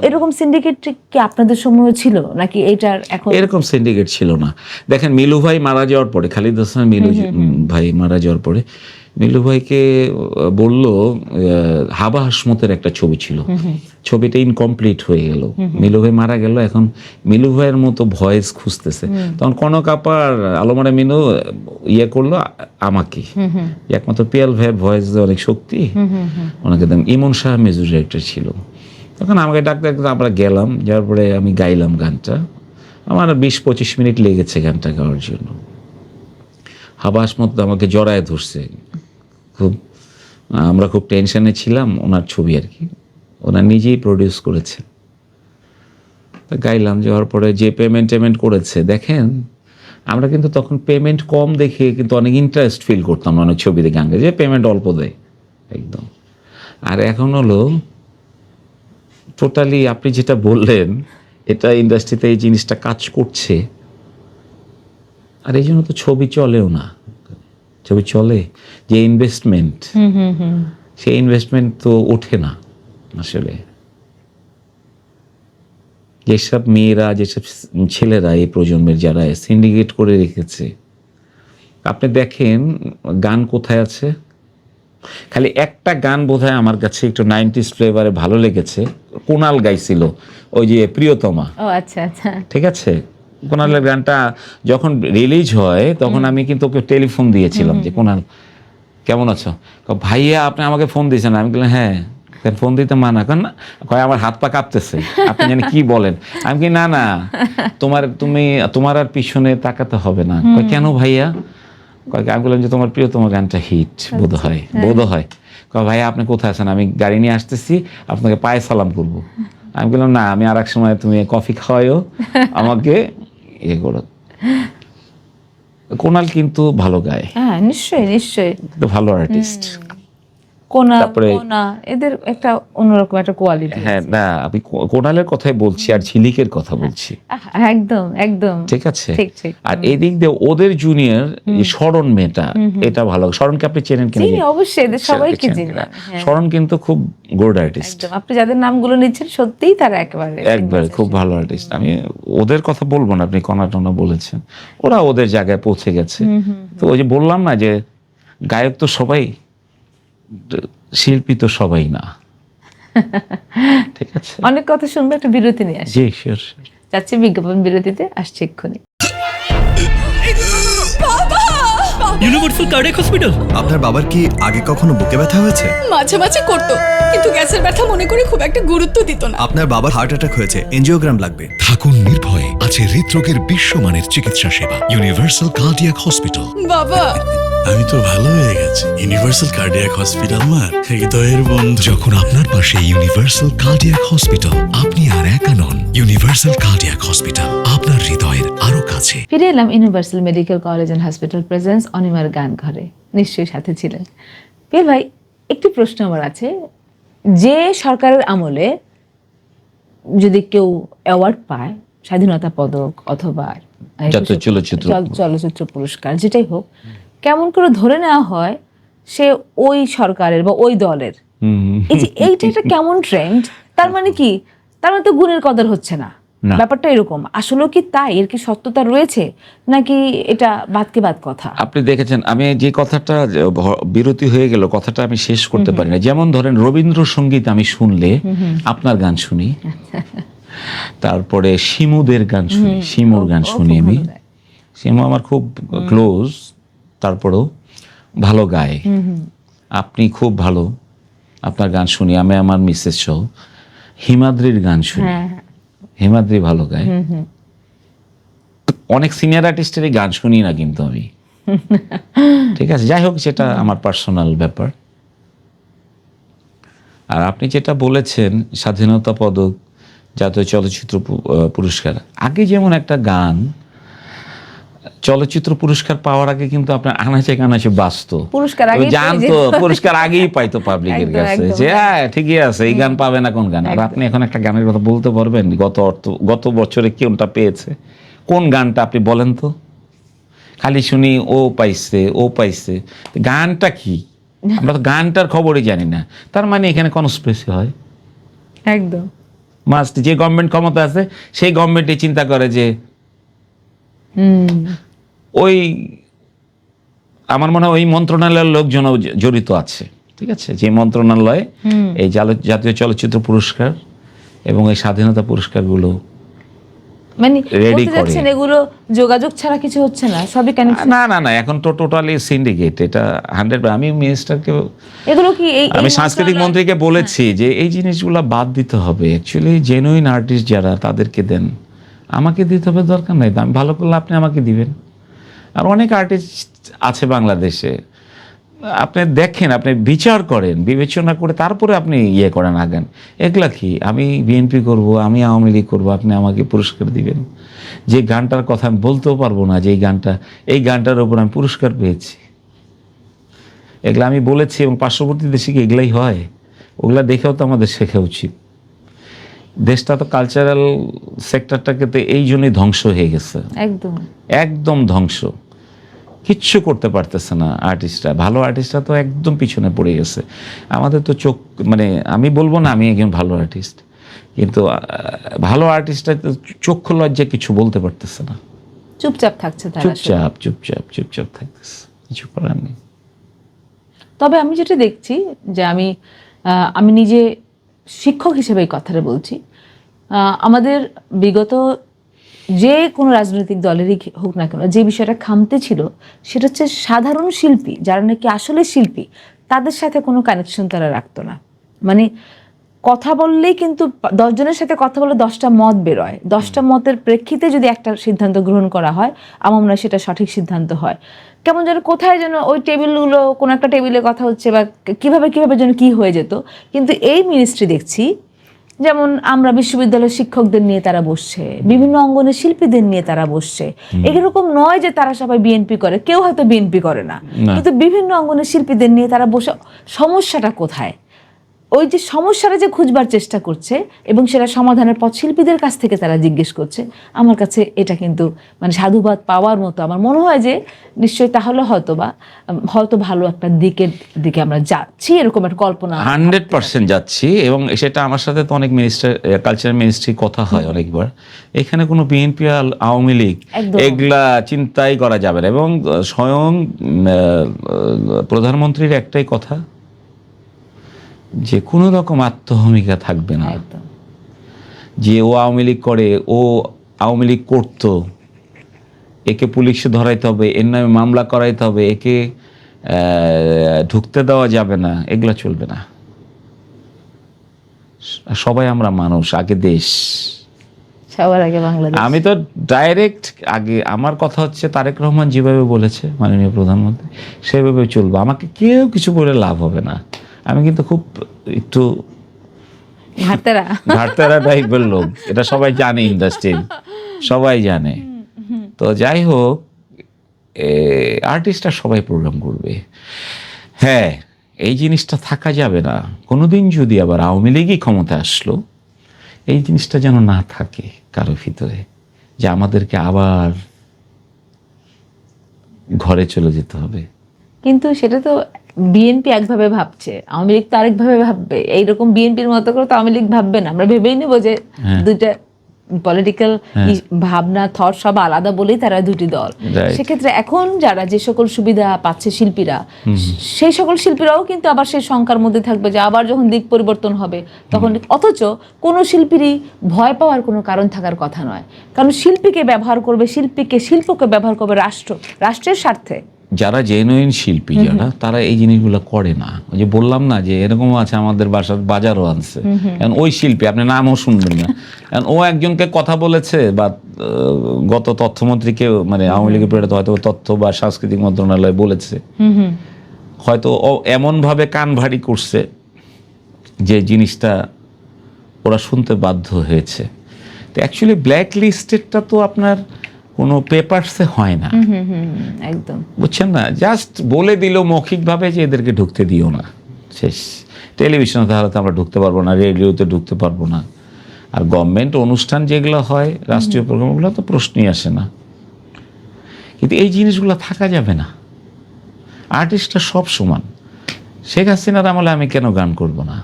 এরকম সিন্ডিকেট কি আপনাদের সময় ছিল নাকি এটার এখন? এরকম সিন্ডিকেট ছিল না। দেখেন মিলু ভাই মারা যাওয়ার পরে, খালিদ হাসান মিলু ভাই মারা যাওয়ার পরে, মিলু ভাইকে বলল, হাবা হাসমতের একটা ছবি ছিল, ছবিটা ইনকমপ্লিট হয়ে গেল, মিলু ভাই মারা গেল, এখন মিলু ভাইয়ের মতো ভয়েস খুঁজতেছে। তখন কনক আপার আলমারে মিনু করলো আমাকে, একমাত্র পিয়াল ভাইয়ের ভয়েস অনেক শক্তি, ওনাকে ইমন শাহ মিউজিক ডিরেক্টর ছিল। তখন আমাকে ডাকতে আমরা গেলাম, যাওয়ার পরে আমি গাইলাম গানটা। আমার 20-25 মিনিট লেগেছে গানটা গাওয়ার জন্য। হাবা হাসমত আমাকে জড়ায় ধরছে, আমরা খুব টেনশনে ছিলাম। ওনার ছবি আর কি, ওনার নিজেই প্রডিউস করেছে। গাইলাম, যাওয়ার পরে যে পেমেন্ট করেছে, দেখেন আমরা কিন্তু তখন পেমেন্ট কম দেখে কিন্তু অনেক ইন্টারেস্ট ফিল করতাম অনেক ছবিতে গান গাই, যে পেমেন্ট অল্প দেয় একদম। আর এখন হলো টোটালি আপনি যেটা বললেন, এটা ইন্ডাস্ট্রিতে এই জিনিসটা কাজ করছে। আর এই জন্য তো ছবি চলেও না। ছবি চলে যে ইনভেস্টমেন্ট, সেই ইনভেস্টমেন্ট তো ওঠে না আসলে। যেসব মেয়েরা, যেসব ছেলেরা এই প্রজন্মের যারা সিন্ডিকেট করে রেখেছে, আপনি দেখেন গান কোথায় আছে। খালি একটা গান বোধহয় আমার কাছে একটু 90s ফ্লেভারে ভালো লেগেছে, কুনাল গাইছিল, ওই যে প্রিয়তমা। আচ্ছা আচ্ছা, ঠিক আছে। কুনালের গানটা যখন রিলিজ হয় তখন আমি কিন্তু ওকে টেলিফোন দিয়েছিলাম যে কুনাল কেমন আছো? ভাইয়া আপনি আমাকে ফোন দিয়েছেন? আমি বললাম হ্যাঁ। ফোন দিতে মানা কেন? কয় আমার হাত পা কাঁপতেছে, আপনি জানি কি বলেন। আমি কি না তোমার আর পিছনে তাকাতে হবে না। কয় কেন ভাইয়া? আমি বললাম যে তোমার প্রিয়তম গানটা হিট বোধ হয়। কয় ভাইয়া আপনি কোথায় আছেন? আমি গাড়ি নিয়ে আসতেছি, আপনাকে পায়ে সালাম করবো। আমি বললাম না, আমি আর এক সময় তুমি কফি খাওয়াইও আমাকে, করো। কোনাল কিন্তু ভালো গায়। হ্যাঁ নিশ্চয়ই নিশ্চয়ই, ভালো আর্টিস্ট। এদের একটা অন্যরকম একটা কোয়ালিটি। হ্যাঁ না, আমি কোনালের কথাই বলছি আর ঝিলিকের কথা বলছি। একদম একদম ঠিক আছে। আর এই দিক দিয়ে ওদের জুনিয়র শরণ মেয়েটা, এটা ভালো। শরণকে আপনি চেনেন কিনা? অবশ্যই, এদের সবাইকে চিনি। শরণ কিন্তু খুব গুড আর্টিস্ট। আপনি যাদের নামগুলো নিচ্ছেন সত্যিই তারা একবারে খুব ভালো আর্টিস্ট। আমি ওদের কথা বলবো না, আপনি কণা বলেছেন, ওরা ওদের জায়গায় পৌঁছে গেছে। তো ওই যে বললাম না যে গায়ক তো সবাই, শিল্পী তো সবাই না। ঠিক আছে, অনেক কথা শুনবো, একটা বিরতি নিয়ে আসি। জি শিওর। যাচ্ছি বিজ্ঞাপন বিরতিতে, আসছি এক্ষুনি। Universal cardiac hospital. আপনার বাবার কি আগে কখনো বুকে ব্যথা হয়েছে? মাঝে মাঝে করতো, কিন্তু গ্যাসের ব্যথা মনে করে খুব একটা গুরুত্ব দিত না। আপনার বাবার হার্ট অ্যাটাক হয়েছে, এনজিওগ্রাম লাগবে। থাকুন নির্ভয়ে, আছে হৃদরোগের বিশ্বমানের চিকিৎসা সেবা। Universal cardiac hospital. বাবা, আমি তো ভালো হয়ে গেছি। ইউনিভার্সাল কার্ডিয়াক হসপিটাল আমার হৃদয়ের বন্ধু। যখন আপনার পাশে ইউনিভার্সাল কার্ডিয়াক হসপিটাল, আপনি আর একা নন। ইউনিভার্সাল কার্ডিয়াক হসপিটাল, আপনার হৃদয়ের আরো কাছে। ফিরে এলাম universal medical college and hospital presence অনিমার গান ঘরে, নিশ্চয়ই সাথে ছিলেন। পিয়ার ভাই, একটি প্রশ্ন আমার আছে, যে সরকারের আমলে যদি কেউ অ্যাওয়ার্ড পায়, স্বাধীনতা পদক অথবা জাতীয় চলচ্চিত্র চলচ্চিত্র পুরস্কার, যেটাই হোক, কেমন করে ধরে নেওয়া হয় সে ওই সরকারের বা ওই দলের? এই যে এইটা একটা কেমন ট্রেন্ড, তার মানে কি? তার মানে তো গুণের কদর হচ্ছে না, না। ব্যাপারটা এরকম আসলে কি তাই? এর কি সত্যতা রয়েছে, নাকি এটা বাদকে বাদ কথা? আপনি দেখেছেন, আমি যে কথাটা বিরতি হয়ে গেল, কথাটা আমি শেষ করতে পারি না। যেমন ধরেন রবীন্দ্রসঙ্গীত আমি শুনলে আপনার গান শুনি, তারপরে শিমুদের গান শুনি, শিমুর গান শুনি আমি। শিমু আমার খুব ক্লোজ, তারপরেও ভালো গায়। আপনি খুব ভালো, আপনার গান শুনি আমি, আমার মিসেস সহ। হিমাদ্রির গান শুনি, হিমাদ্রি ভালো গায়। অনেক সিনিয়র আর্টিস্টেরই গান শুনি না কিন্তু আমি, ঠিক আছে, যাই হোক, সেটা আমার পার্সোনাল ব্যাপার। আর আপনি যেটা বলেছেন স্বাধীনতা পদক, জাতীয় চলচ্চিত্র পুরস্কার, আগে যেমন একটা গান চলচ্চিত্র পুরস্কার পাওয়ার আগে কিন্তু আপনার আনাচে কানাচে বাঁচত, পুরস্কার আগেই জানতো, পুরস্কার আগেই পাইতো পাবলিকের একদম, কাছে, একদম। যে হ্যাঁ ঠিকই আছে, এই গান পাবে না কোন গান। আর আপনি এখন একটা গানের কথা বলতে পারবেন গত বছরে কোনটা পেয়েছে? কোন গানটা আপনি বলেন তো? খালি শুনি ও পাইছে, ও পাইছে। গানটা কি? আমরা তো গানটার খবরই জানি না। তার মানে এখানে কনস্পিরেসি হয় একদম। মাস্ট। যে গভর্নমেন্ট ক্ষমতা আছে সেই গভর্নমেন্টই চিন্তা করে যে ওই, আমার মনে হয় ওই মন্ত্রণালয়ের লোকজনও জড়িত আছে, ঠিক আছে, যে মন্ত্রণালয়ে এই জাতীয় চলচ্চিত্র পুরস্কার এবং এই স্বাধীনতা পুরস্কারগুলো মানে Ready বলতে যাচ্ছেন করে। এগুলো যোগাযোগ ছাড়া কিছু হচ্ছে না, সবই কানেকশন। না, এখন তো টোটালি সিন্ডিকেট এটা 100। আমি মিনিস্টারকে, এগুলো কি আমি সাংস্কৃতিক মন্ত্রীকে বলেছি যে এই জিনিসগুলো বাদ দিতে হবে। অ্যাকচুয়ালি জেনুইন আর্টিস্ট যারা, তাদেরকে দেন, আমাকে দিতে হবে দরকার নাই। আমি ভালো করলে আপনি আমাকে দিবেন। আর অনেক আর্টিস্ট আছে বাংলাদেশে, আপনি দেখেন, আপনি বিচার করেন, বিবেচনা করে তারপরে আপনি ইয়ে করেন আগান। এগুলা কি আমি বিএনপি করব, আমি আওয়ামী লীগ করবো, আপনি আমাকে পুরস্কার দিবেন? যে গানটার কথা আমি বলতেও পারবো না যে এই গানটার উপর আমি পুরস্কার পেয়েছি, এগুলা আমি বলেছি। এবং পার্শ্ববর্তী দেশে কি এগুলাই হয়? ওগুলা দেখেও তো আমাদের শেখা উচিত। দেশটা তো কালচারাল সেক্টরটাকে তো এই জন্যই ধ্বংস হয়ে গেছে, একদম ধ্বংস। কিচ্ছু করতে পারতেছে না আর্টিস্টরা, ভালো আর্টিস্টরা তো একদম পিছনে পড়ে গেছে। আমাদের তো চোখ, মানে আমি বলবো না আমি একজন ভালো আর্টিস্ট, কিন্তু ভালো আর্টিস্টরা তো চক্ষু লজ্জায় কিছু বলতে পারতেছে না, চুপচাপ থাকছে তারা, চুপচাপ থাকতেছে, কিছু করার নেই। তবে আমি যেটা দেখছি যে আমি নিজে শিক্ষক হিসেবে এই কথাটা বলছি, আমাদের বিগত যে কোনো রাজনৈতিক দলেরই হোক না কেন, যে বিষয়টা খামতে ছিল সেটা হচ্ছে সাধারণ শিল্পী যারা নাকি আসলে শিল্পী, তাদের সাথে কোনো কানেকশন তারা রাখতো না। মানে কথা বললেই কিন্তু 10 জনের সাথে কথা বলে 10টা মত বেরোয়, 10টা মতের প্রেক্ষিতে যদি একটা সিদ্ধান্ত গ্রহণ করা হয়, আমার মনে হয় সেটা সঠিক সিদ্ধান্ত হয়। কেমন যেন কোথায় যেন ওই টেবিলগুলো, কোনো একটা টেবিলে কথা হচ্ছে বা কিভাবে যেন কি হয়ে যেত। কিন্তু এই মিনিস্ট্রি দেখছি, যেমন আমরা বিশ্ববিদ্যালয়ের শিক্ষকদের নিয়ে তারা বসছে, বিভিন্ন অঙ্গনের শিল্পীদের নিয়ে তারা বসছে। এরকম নয় যে তারা সবাই বিএনপি করে, কেউ হয়তো বিএনপি করে না, কিন্তু বিভিন্ন অঙ্গনের শিল্পীদের নিয়ে তারা বসে। সমস্যাটা কোথায়? ওই যে সমস্যাটা যে খুঁজবার চেষ্টা করছে এবং সেটা সমাধানের পথ শিল্পীদের কাছ থেকে তারা জিজ্ঞেস করছে। আমার কাছে এটা কিন্তু মানে সাধুবাদ পাওয়ার মতো আমার মনে হয় যে নিশ্চয়ই তাহলে হয়তো ভালো একটা দিকে আমরা যাচ্ছি, এরকম একটা কল্পনা 100% যাচ্ছি। এবং সেটা আমার সাথে তো অনেক কালচার মিনিস্ট্রি কথা হয় অনেকবার। এখানে কোনো বিএনপি আওয়ামী লীগ এগুলা চিন্তাই করা যাবে না। এবং স্বয়ং প্রধানমন্ত্রীর একটাই কথা, যে কোনো রকম আত্মভূমিকা থাকবে না, যে ও আওয়ামী লীগ করে, ও আওয়ামী লীগ করতো, একে পুলিশে ধরাইতে হবে, এর নামে মামলা করাইতে হবে, একে ঢুকতে দেওয়া যাবে না, এগুলো চলবে না। সবাই আমরা মানুষ, আগে দেশ। সবার আগে বাংলাদেশ। আমি তো ডাইরেক্ট আগে, আমার কথা হচ্ছে তারেক রহমান যেভাবে বলেছে মাননীয় প্রধানমন্ত্রী, সেভাবে চলবো। আমাকে কেউ কিছু বলে লাভ হবে না। আমি কিন্তু খুব একটু ঘাটতেরা টাইপের লোক, এটা সবাই জানে, ইন্ডাস্ট্রি সবাই জানে। তো যাই হোক, আর্টিস্টরা সবাই প্রোগ্রাম করবে। হ্যাঁ, এই জিনিসটা থাকা যাবে না। কোনোদিন যদি আবার আওয়ামী লীগই ক্ষমতা আসলো, এই জিনিসটা যেন না থাকে কারো ভিতরে, যে আমাদেরকে আবার ঘরে চলে যেতে হবে। কিন্তু সেটা তো বিএনপি একভাবে ভাবছে, আওয়ামী লীগ তো আরেকভাবে ভাববে। এইরকম বিএনপির মতো করে তো আওয়ামী লীগ ভাববে না। আমরা ভেবেই নেবো যে দুইটা পলিটিক্যাল ভাবনা, থট সব আলাদা বলেই তারা দুটি দল। সেক্ষেত্রে এখন যারা যে সকল সুবিধা পাচ্ছে শিল্পীরা, সেই সকল শিল্পীরাও কিন্তু আবার সেই শঙ্কার মধ্যে থাকবে যে আবার যখন দিক পরিবর্তন হবে তখন। অথচ কোনো শিল্পীরই ভয় পাওয়ার কোনো কারণ থাকার কথা নয়, কারণ শিল্পীকে ব্যবহার করবে, শিল্পকে ব্যবহার করবে রাষ্ট্রের স্বার্থে। যারা জেনুইন শিল্পী যারা, তারা এই জিনিসগুলো করে না। ওই যে বললাম না যে এরকম আছে, আমাদের বাসার বাজারও আনছে, ওই শিল্পী আপনি নামও শুনবেন না, ও একজনকে কথা বলেছে, বা গত তথ্যমন্ত্রীকে, মানে আওয়ামী লীগের প্রেরিত হয়তো তথ্য বা সাংস্কৃতিক মন্ত্রণালয় বলেছে, হয়তো ও এমন ভাবে কান ভারী করছে যে জিনিসটা ওরা শুনতে বাধ্য হয়েছে। তো অ্যাকচুয়ালি ব্ল্যাক লিস্টেডটা তো আপনার কোনো পেপারসে হয় না, একদম, বুঝছেন না? জাস্ট বলে দিল মৌখিকভাবে যে এদেরকে ঢুকতে দিও না, শেষ। টেলিভিশনে তাহলে তো আমরা ঢুকতে পারবো না, রেডিওতে ঢুকতে পারবো না। আর গভর্নমেন্ট অনুষ্ঠান যেগুলো হয়, রাষ্ট্রীয় প্রোগ্রামগুলো তো প্রশ্নই আসে না। কিন্তু এই জিনিসগুলো থাকা যাবে না। আর্টিস্টরা সব সমান। শেখ হাসিনার আমলে আমি কেন গান করব না?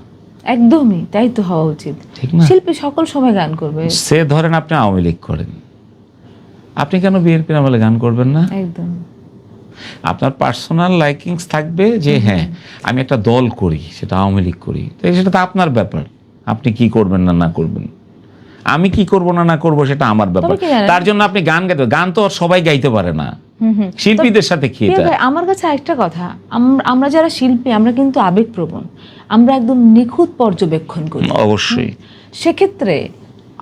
একদমই তাই তো হওয়া উচিত, ঠিক না? শিল্পী সকল সময় গান করবে। সে ধরেন আপনি আওয়ামী লীগ করেন, আপনি কেন বিএনপির আমলে গান করবেন না? একদম। আপনার পার্সোনাল লাইকিংস থাকবে যে হ্যাঁ আমি একটা দল করি, সেটা আওয়ামী লীগ করি, তো সেটা তো আপনার ব্যাপার, আপনি কি করবেন না করবেন। আমি কি করব না করব সেটা আমার ব্যাপার। তার জন্য আপনি গান গাইতে, গান তো আর সবাই গাইতে পারে না, শিল্পীদের সাথে কি এটা? আমার কাছে একটা কথা, আমরা যারা শিল্পী আমরা কিন্তু আবেগপ্রবণ, আমরা একদম নিখুঁত পর্যবেক্ষণ করি অবশ্যই। সেক্ষেত্রে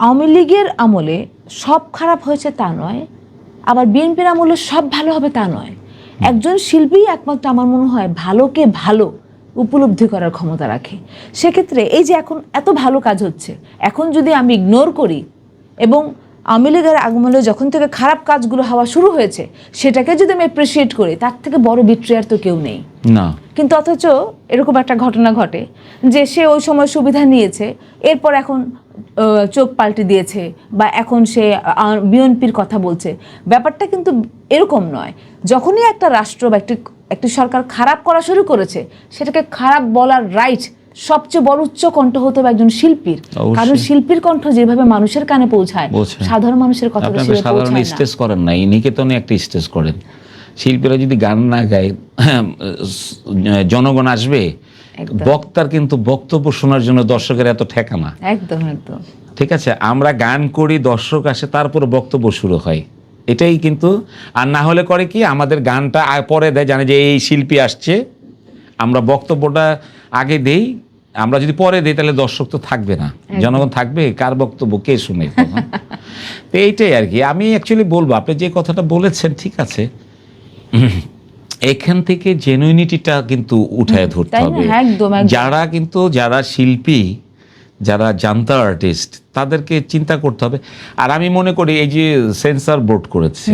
আওয়ামী লীগের আমলে সব খারাপ হয়েছে তা নয়, আবার বিএনপির আমলে সব ভালো হবে তা নয়। একজন শিল্পী একমাত্র আমার মনে হয় ভালোকে ভালো উপলব্ধি করার ক্ষমতা রাখে। সেক্ষেত্রে এই যে এখন এত ভালো কাজ হচ্ছে, এখন যদি আমি ইগনোর করি এবং আওয়ামী লীগের আগমনে যখন থেকে খারাপ কাজগুলো হওয়া শুরু হয়েছে সেটাকে যদি আমি অ্যাপ্রিসিয়েট করি, তার থেকে বড় বিট্রিয়ার তো কেউ নেই না। কিন্তু অথচ এরকম একটা ঘটনা ঘটে যে সে ওই সময় সুবিধা নিয়েছে, এরপর এখন চোখ পাল্টে দিয়েছে, বা এখন সে বিএনপির কথা বলছে। ব্যাপারটা কিন্তু এরকম নয়। যখনই একটা রাষ্ট্র বা একটি সরকার খারাপ করা শুরু করেছে, সেটাকে খারাপ বলার রাইট সবচেয়ে বড় উচ্চ কণ্ঠ হতে হবে একজন শিল্পীর। কারণ শিল্পীর কণ্ঠ যেভাবে মানুষের কানে পৌঁছায়, সাধারণ মানুষের কথা সাধারণ স্টেজ করেন না, এই নিকেতনে একটা স্টেজ করেন। শিল্পীরা যদি গান না গায়, জনগণ আসবে? বক্তার কিন্তু বক্তব্য শোনার জন্য দর্শকের এত ঠেকা না। একদম একদম ঠিক আছে, আমরা গান করি, দর্শক আসে, তারপর বক্তব্য শুরু হয়, এটাই কিন্তু। আর না হলে করে কি, আমাদের গানটা পরে দেয়, জানে যে এই শিল্পী আসছে, আমরা বক্তব্যটা আগে দেই। আমরা যদি পরে দিই তাহলে দর্শক তো থাকবে না, জনগণ থাকবে, কার বক্তব্য কে শুনে? তো এইটাই আর কি। আমি অ্যাকচুয়ালি বলবো, আপনি যে কথাটা বলেছেন ঠিক আছে, এখান থেকে জেনুইনিটিটা কিন্তু উঠায় ধরতে হবে। যারা শিল্পী, যারা জান্তা আর্টিস্ট, তাদেরকে চিন্তা করতে হবে। আর আমি মনে করি এই যে সেন্সর বোর্ড করেছে,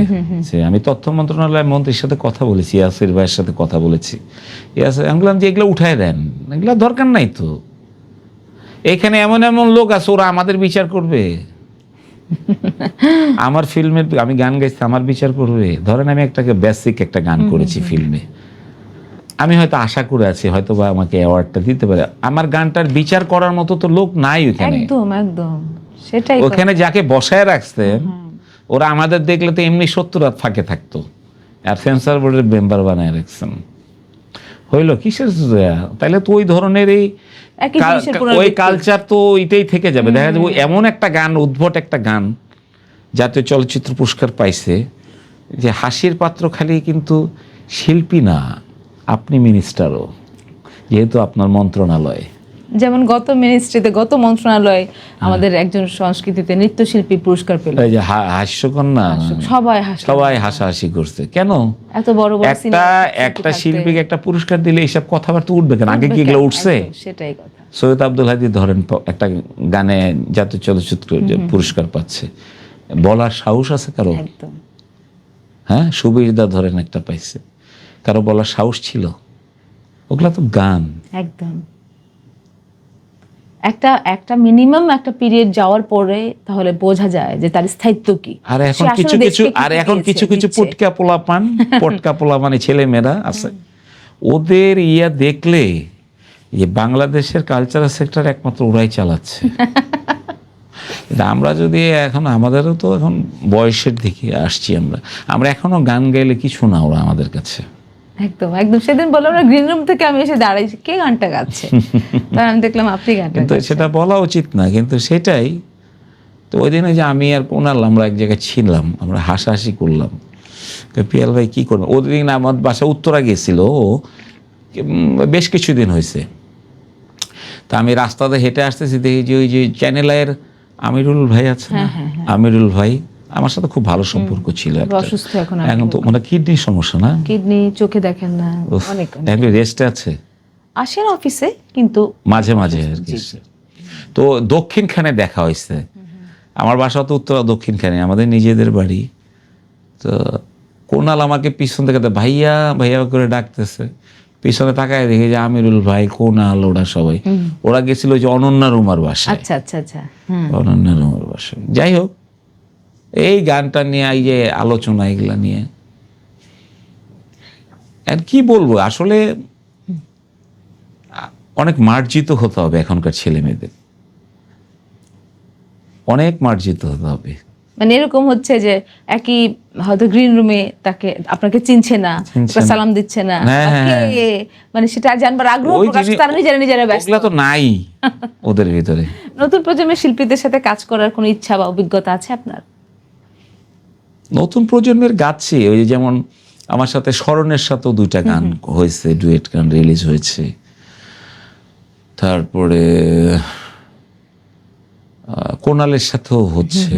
আমি তথ্য মন্ত্রণালয়ের মন্ত্রীর সাথে কথা বলেছি, ইয়াসির ভাইয়ের সাথে কথা বলেছি, আমি বললাম যে এগুলো উঠায় দেন, এগুলো দরকার নাই তো। এখানে এমন এমন লোক আছে, ওরা আমাদের বিচার করবে। আমার ফিল্মের, আমি গান গাইছি, আমার বিচার করবে? ধরেন আমি বেসিক একটা গান করেছি ফিল্মে, আমি হয়তো আশা করে আছি হয়তো বা আমাকে অ্যাওয়ার্ডটা দিতে পারে, আমার গানটার বিচার করার মতো তো লোক নাই ওখানে। একদম একদম সেটাই। ওখানে যাকে বসায় রাখছেন, ওরা আমাদের দেখলে তো এমনি 70 রাত ফাঁকে থাকতো, আর সেন্সর বোর্ডের মেম্বার বানায় রাখছেন। হইলো কিসের? তাহলে তো ওই ধরনের ওই কালচার তো এটাই থেকে যাবে। দেখা যাবে এমন একটা গান, উদ্ভট একটা গান, জাতীয় চলচ্চিত্র পুরস্কার পাইছে, যে হাসির পাত্র খালি কিন্তু শিল্পী না, আপনি মিনিস্টারও, যেহেতু আপনার মন্ত্রণালয়। যেমন গত মিনিস্ট্রিতে, গত মন্ত্রণালয়ে আমাদের একজন সংস্কৃতিতে নৃত্যশিল্পী পুরস্কার পেল। এই যে হাস্যকন্যা, সবাই হাসাহাসি করছে। কেন? এত বড় বড় একটা শিল্পীকে একটা পুরস্কার দিলে এইসব কথাবার্তা উঠবে কেন? আগে কি এগুলো উঠছে? সেটাই কথা। সৈয়দ আব্দুল হাদী ধরেন একটা গানে জাতীয় চলচ্চিত্র পুরস্কার পাচ্ছে, বলার সাহস আছে কারো? একদম। হ্যাঁ, সুবীরদা ধরেন একটা পাইছে, কারো বলার সাহস ছিল? ওগুলা তো গান। একদম। একটা মিনিমাম একটা পিরিয়ড যাওয়ার পরে তাহলে বোঝা যায় যে তার স্থায়িত্ব কি। আর এখন কিছু কিছু পটকা পোলা মানে ছেলে মেয়েরা আছে, ওদের দেখলে যে বাংলাদেশের কালচারাল সেক্টর একমাত্র ওরাই চালাচ্ছে। আমরা যদি এখন, আমাদেরও তো এখন বয়সের দিকে আসছি, আমরা এখনো গান গাইলে কিছু না ওরা আমাদের কাছে। একদম একদম। সেদিন বললাম না, গ্রিন রুম থেকে আমি এসে দাঁড়াইছি, কে গানটা গাচ্ছে? তখন আমি দেখলাম আপনি গানটা কিন্তু সেটা বলা উচিত না, কিন্তু সেটাই তো। ওই দিনে যে আমি আর কোনাল আমরা এক জায়গায় ছিলাম, আমরা হাসাহাসি করলাম, পিয়াল ভাই কি করবেন। ওদিন আমার বাসা উত্তরা গেছিল, ও বেশ কিছুদিন হয়েছে। তা আমি রাস্তাতে হেঁটে আসতেছি, দেখি যে ওই যে চ্যানেল আয়ের আমিরুল ভাই আছে না, আমিরুল ভাই আমার সাথে খুব ভালো সম্পর্ক ছিল। অসুস্থ এখন তো মানে কিডনির সমস্যা না, কিডনি, চোখে দেখেন না, অনেক রেস্টে আছে, আসেন অফিসে কিন্তু মাঝে মাঝে আর কি। তো দক্ষিণখানে দেখা হয়েছে, আমার বাসা তো উত্তরা দক্ষিণখানে, আমাদের নিজেদের বাড়ি। তো কোনাল আমাকে পিছন থেকে ভাইয়া ভাইয়া করে ডাকতেছে, পিছনে তাকায় দেখি যে আমিরুল ভাই, কোনাল, ওরা সবাই, ওরা গেছিল যে অনন্যা রুমার বাসায়। আচ্ছা আচ্ছা আচ্ছা। অনন্যা রুমার বাসায়। যাই হোক, এই গানটা নিয়ে, এই যে আলোচনা, এগুলা নিয়ে আর কি বলবো, আসলে অনেক মার্জিত হতে হবে এখনকার ছেলে মেয়েদের, অনেক মার্জিত হতে হবে। মানে এরকম হচ্ছে যে একই হয়তো গ্রিন রুমে তাকে আপনাকে চিনছে না, সালাম দিচ্ছে না, মানে সেটা জানবার আগ্রহ প্রকাশ তারা নিজেরা ব্যস্ত। ওগুলা তো নাই ওদের ভিতরে। নতুন প্রজন্মের শিল্পীদের সাথে কাজ করার কোনো ইচ্ছা বা অভিজ্ঞতা আছে আপনার? নতুন প্রজন্মের গাচ্ছি, ওই যে যেমন আমার সাথে স্মরণের সাথেও 2টা গান হয়েছে, ডুয়েট গান রিলিজ হয়েছে। তারপরে কোনালের সাথেও হচ্ছে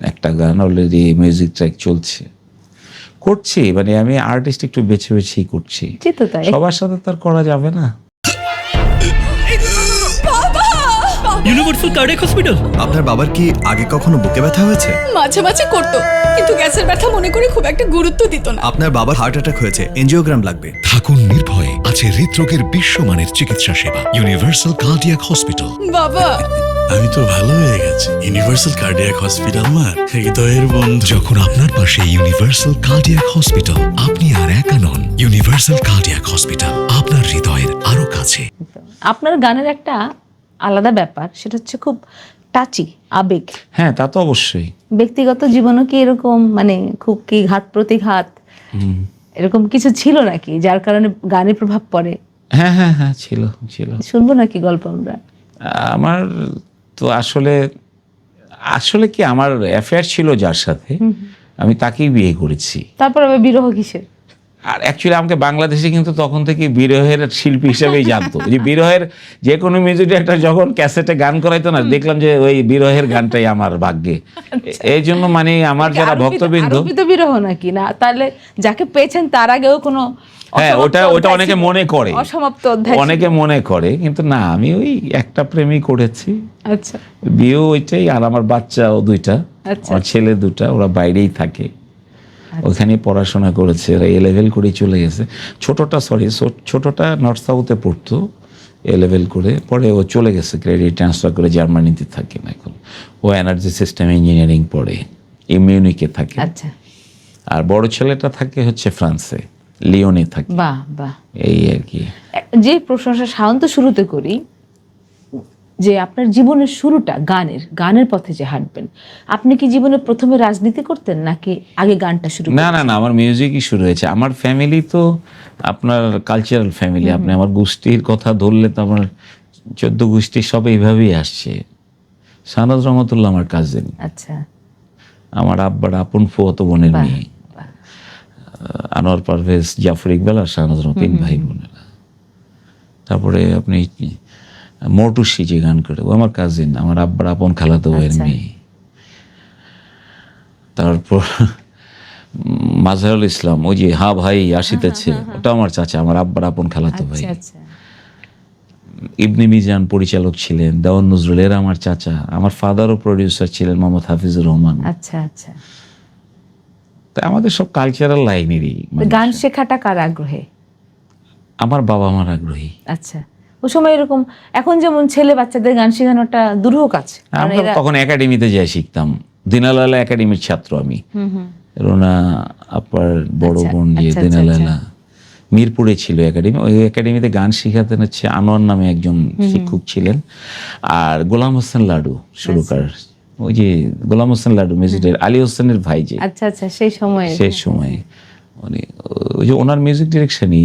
একটা গান, অলরেডি মিউজিক ট্র্যাক চলছে, করছি। মানে আমি আর্টিস্ট একটু বেছে বেছেই করছি, সবার সাথে তার করা যাবে না। Universal cardiac hospital. আপনার বাবার কি আগে কখনো বুকে ব্যথা হয়েছে? মাঝে মাঝে করতো, কিন্তু গ্যাসের ব্যথা মনে করে খুব একটা গুরুত্ব দিত না। আপনার বাবার হার্ট অ্যাটাক হয়েছে, এনজিওগ্রাম লাগবে। থাকুন নির্ভয়ে, আছে হৃদরোগের বিশ্বমানের চিকিৎসা সেবা। Universal cardiac hospital. বাবা, আমি তো ভালো হয়ে গেছি। ইউনিভার্সাল কার্ডিয়াক হসপিটাল আমার হৃদয়ের বন্ধু। যখন আপনার পাশে ইউনিভার্সাল কার্ডিয়াক হসপিটাল, আপনি আর একা নন। ইউনিভার্সাল কার্ডিয়াক হসপিটাল, আপনার হৃদয়ের আরো কাছে। আপনার গানের একটা আলাদা ব্যাপার, সেটা হচ্ছে খুব টাচি, আবেগ। হ্যাঁ, তা তো অবশ্যই। ব্যক্তিগত জীবনও কি এরকম, মানে খুব কি ঘাত প্রতিঘাত এরকম কিছু ছিল নাকি, যার কারণে গানে প্রভাব পড়ে? হ্যাঁ হ্যাঁ হ্যাঁ, ছিল। শুনবো নাকি গল্প আমরা? আমার তো আসলে কি, আমার অ্যাফেয়ার ছিল যার সাথে, আমি তাকেই বিয়ে করেছি। তারপর আবার বিরহ কিসের? আর অ্যাকচুয়ালি আমাকে বাংলাদেশে কিন্তু তখন থেকে বিরহের শিল্পী হিসেবেই জানতো। যে বিরহের যে কোনো মিউজিক ডাইরেক্টর যখন ক্যাসেটে গান করাইতো না, দেখলাম যে ওই বিরহের গানটাই আমার ভাগ্যে। এই জন্য মানে আমার যারা ভক্তবৃন্দ, বিরহ নাকি না, তাহলে যাকে পেয়েছেন তার আগেও কোনো, হ্যাঁ, ওটা অনেকে মনে করে, অসমাপ্ত অধ্যায় অনেকে মনে করে, কিন্তু না, আমি ওই একটা প্রেমই করেছি। আচ্ছা, বিয়েও ওইটাই। আর আমার বাচ্চাও 2টা, আমার ছেলে 2টা, ওরা বাইরেই থাকে, ওখানে পড়াশোনা করেছে, ওরা A-level করেই চলে গেছে। ছোটটা নর্থ সাউথে পড়তো, A-level করে, পরে ও চলে গেছে, ক্রেডিট ট্রান্সফার করে জার্মানিতে থাকে না এখন। ও এনার্জি সিস্টেম ইঞ্জিনিয়ারিং পড়ে, মিউনিকে থাকে। আচ্ছা। আর বড় ছেলেটা থাকে হচ্ছে ফ্রান্সে, লিওনে থাকে। বাহ বাহ। এই আর কি। যে প্রশংসা সাধারণত শুরুতে করি, যে আপনার জীবনের শুরুটা গানের পথে যে হাঁটবেন, আপনি কি জীবনে প্রথমে রাজনীতি করতেন নাকি আগে গানটা শুরু? না, আমার মিউজিকই শুরু হয়েছে। আমার ফ্যামিলি তো আপনার কালচারাল ফ্যামিলি। আপনি আমার গোষ্ঠীর কথা ধরলে তো আমার 14 গোষ্ঠী সব এইভাবেই আসছে। শাহনাজ রহমতুল্লাহ আমার কাজিন, আচ্ছা, আমার আব্বার আপন ফুফাতো বোনের মেয়ে, আনোয়ার পারভেজ, জাফর ইকবাল আর শাহনাজ রহমান, 3 ভাই বোনেরা। তারপরে আপনি মর্টুসি যে গান করে, ও আমার কাজিন, আমার আব্বার আপন খালাতো ভাইয়ের আচ্ছা। মেয়ে। তারপর মাজহারুল ইসলাম, ওই যে হ্যাঁ ভাই আসিতেছে, ওটা আমার চাচা, আমার আব্বার আপন খালাতো ভাই। আচ্ছা আচ্ছা। ইবনে মিজান পরিচালক ছিলেন, দেওয়ান নজরুল এরা আমার চাচা। আমার ফাদারও প্রডিউসার ছিলেন, মোহাম্মদ হাফিজুর রহমান। আচ্ছা আচ্ছা। তাই আমাদের সব কালচারাল লাইনেরই মানুষ। গান শেখাটা কার আগ্রহে? আমার বাবা আমার আগ্রহী। আচ্ছা, ওই সময় এরকম, এখন যেমন ছেলে বাচ্চাদের গান শেখানোটা দুরূহ কাজ। কারণ আমরা এরা- তখন একাডেমিতে যাই শিখতাম, দিনালালা একাডেমির ছাত্র আমি। রোনা আপার বড় আচ্ছা, বোন যে আচ্ছা, আচ্ছা, দিনালালা, মিরপুরে ছিল একাডেমি। ওই একাডেমিতে গান শিখাতেন হচ্ছে আনোয়ার নামে একজন শিক্ষক ছিলেন, আর গোলাম হোসেন লাডু সুরকার। ওই যে গোলাম হোসেন লাডু মিউজিকের আলী হোসেনের ভাই যে, আচ্ছা আচ্ছা, সেই সময় সেই সময় মানে ওই যে ওনার মিউজিক ডিরেকশনই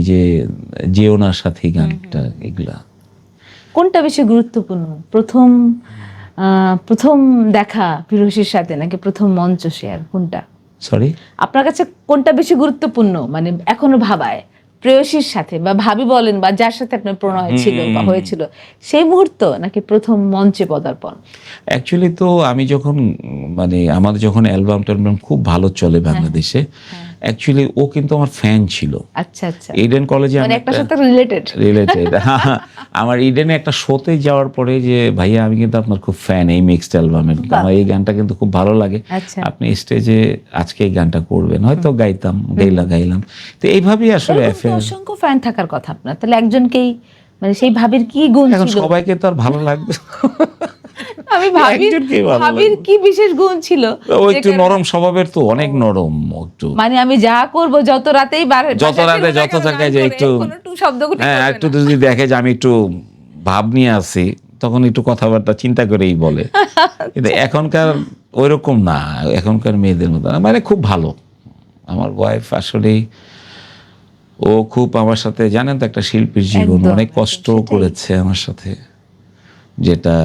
যে ওনার সাথে গানটা, এগুলা। কোনটা বেশি গুরুত্বপূর্ণ, প্রথম দেখা প্রিয়সীর সাথে নাকি প্রথম মঞ্চ শেয়ার, কোনটা সরি, আপনার কাছে কোনটা বেশি গুরুত্বপূর্ণ? মানে এখনো ভাবায় প্রেয়সীর সাথে বা ভাবি বলেন বা যার সাথে আপনার প্রণয় ছিল বা হয়েছিল সেই মুহূর্ত নাকি প্রথম মঞ্চে পদার্পণ? অ্যাকচুয়ালি তো আমি যখন মানে আমাদের যখন অ্যালবাম টালবাম খুব ভালো চলে বাংলাদেশে, অ্যাকচুয়ালি ও কিন্তু আমার ফ্যান ছিল। আচ্ছা আচ্ছা, ইডেন কলেজে মানে একটা সাথে রিলেটেড। রিলেটেড আমার ইডেনে একটা শোতে যাওয়ার পরে যে ভাইয়া আমি কিন্তু আপনার খুব ফ্যান এই মিক্সড অ্যালবামের, আমার এই গানটা কিন্তু খুব ভালো লাগে, আচ্ছা। আপনি স্টেজে আজকে এই গানটা করবেন, হয়তো গাইলাম। তো এইভাবেই আসলে অসংখ্য ফ্যান থাকার কথা আপনার, তাহলে একজনকেই মানে সেই ভাবির কি গুণ এখন ছিল? সবাইকে তো আর ভালো লাগবে। আমি একজনকেই ভালো ভাবির লাগবে। কি বিশেষ গুণ ছিল? ও একটু নরম স্বভাবের, তো অনেক নরম একটু। মানে আমি যা করব যত রাতেই যত রাতে যত জায়গায় যে একটু শব্দগুলো হ্যাঁ একটু যদি দেখে যে আমি একটু ভাব নিয়ে আছি, তখন একটু কথাবার্তা চিন্তা করেই বলে। কিন্তু এখনকার ওইরকম না, এখনকার মেয়েদের মতো না, মানে খুব ভালো। আমার ওয়াইফ আসলে ও খুব আমার সাথে, জানেন তো একটা শিল্পীর জীবন, একদম, অনেক কষ্ট সেটাই। করেছে আমার সাথে, যেটা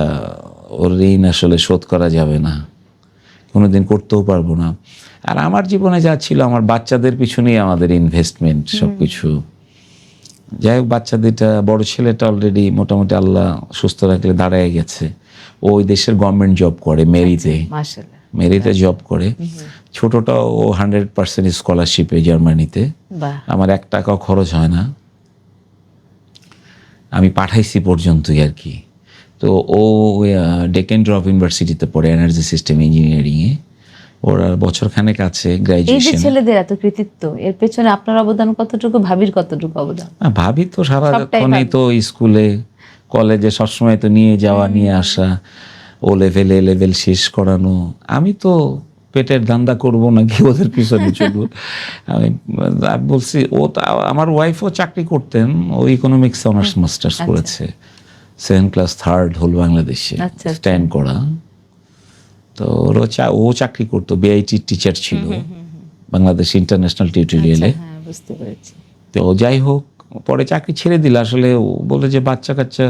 ওর ঋণ আসলে শোধ করা যাবে না, কোনোদিন করতেও পারবো না। আর আমার জীবনে যা ছিল, আমার বাচ্চাদের পিছনেই আমাদের ইনভেস্টমেন্ট সবকিছু। যাই হোক, বাচ্চাদেরটা, বড় ছেলেটা অলরেডি মোটামুটি আল্লাহ সুস্থ রাখলে দাঁড়ায় গেছে, ওই দেশের গভর্নমেন্ট জব করে মেরিতে, মাশাআল্লাহ। মেরিতে জব করে। ছোটটা ও 100% স্কলারশিপে জার্মানিতে। বাহ, আমার 1 টাকাও খরচ হয় না, আমি পাঠাইছি পর্যন্তই আর কি। তো ও ডেকেন ড্রপ ইউনিভার্সিটিতে পড়ে এনার্জি সিস্টেম ইঞ্জিনিয়ারিংয়ে, ওরা বছরখানেক আছে এই যে গ্র্যাজুয়েশন। ছেলেদের এত কৃতিত্ব, এর পেছনে আপনার অবদান কতটুকু, ভাবির কতটুকু অবদান? ভাবি তো সবটাই সারাক্ষণই তো স্কুলে কলেজে সবসময় তো নিয়ে যাওয়া নিয়ে আসা, ও লেভেল শেষ করানো। আমি তো পেটের ধান্দা করবো নাকি ওদের পিছনে ছুটবো। আমি বলছি, ও আমার ওয়াইফও চাকরি করতেন, ও ইকোনমিক্স অনার্স মাস্টার্স করেছে, 7 ক্লাস 3rd হোল বাংলাদেশে আচ্ছা, আচ্ছা। স্ট্যান্ড করা। তো ও চাকরি করতো, বিআইটি টিচার ছিল বাংলাদেশ ইন্টারন্যাশনাল টিউটোরিয়ালে। হ্যাঁ, বুঝতে পেরেছি। তো যাই হোক, পরে চাকরি ছেড়ে দিল। আসলে ও বলে যে বাচ্চা কাচ্চা,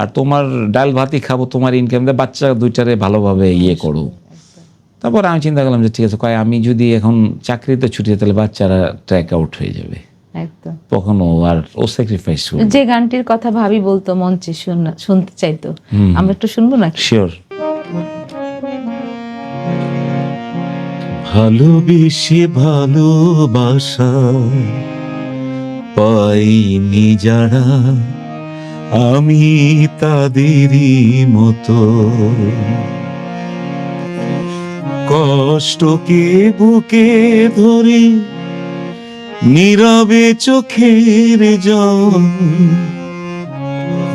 আর তোমার ডাল ভাতই খাবো, তোমার ইনকাম দিয়ে বাচ্চা দুইটারে ভালোভাবে ইয়ে করো। তারপর আমি চিন্তা করলাম যে ঠিক আছে, কয় আমি যদি এখন চাকরিতে ছুটি যাই, তাহলে বাচ্চারা ট্র্যাক আউট হয়ে যাবে, একদম। তখন ও স্যাক্রিফাইস করবে। যে গানটির কথা ভাবি বলতো মঞ্চে শুনতে চাইতো, আমরা একটু শুনবো নাকি? শিওর। ভালোবেসে ভালোবাসা পাইনি যারা, আমি তাদেরই মতো কষ্টকে বুকে ধরে নীরবে চোখের জল,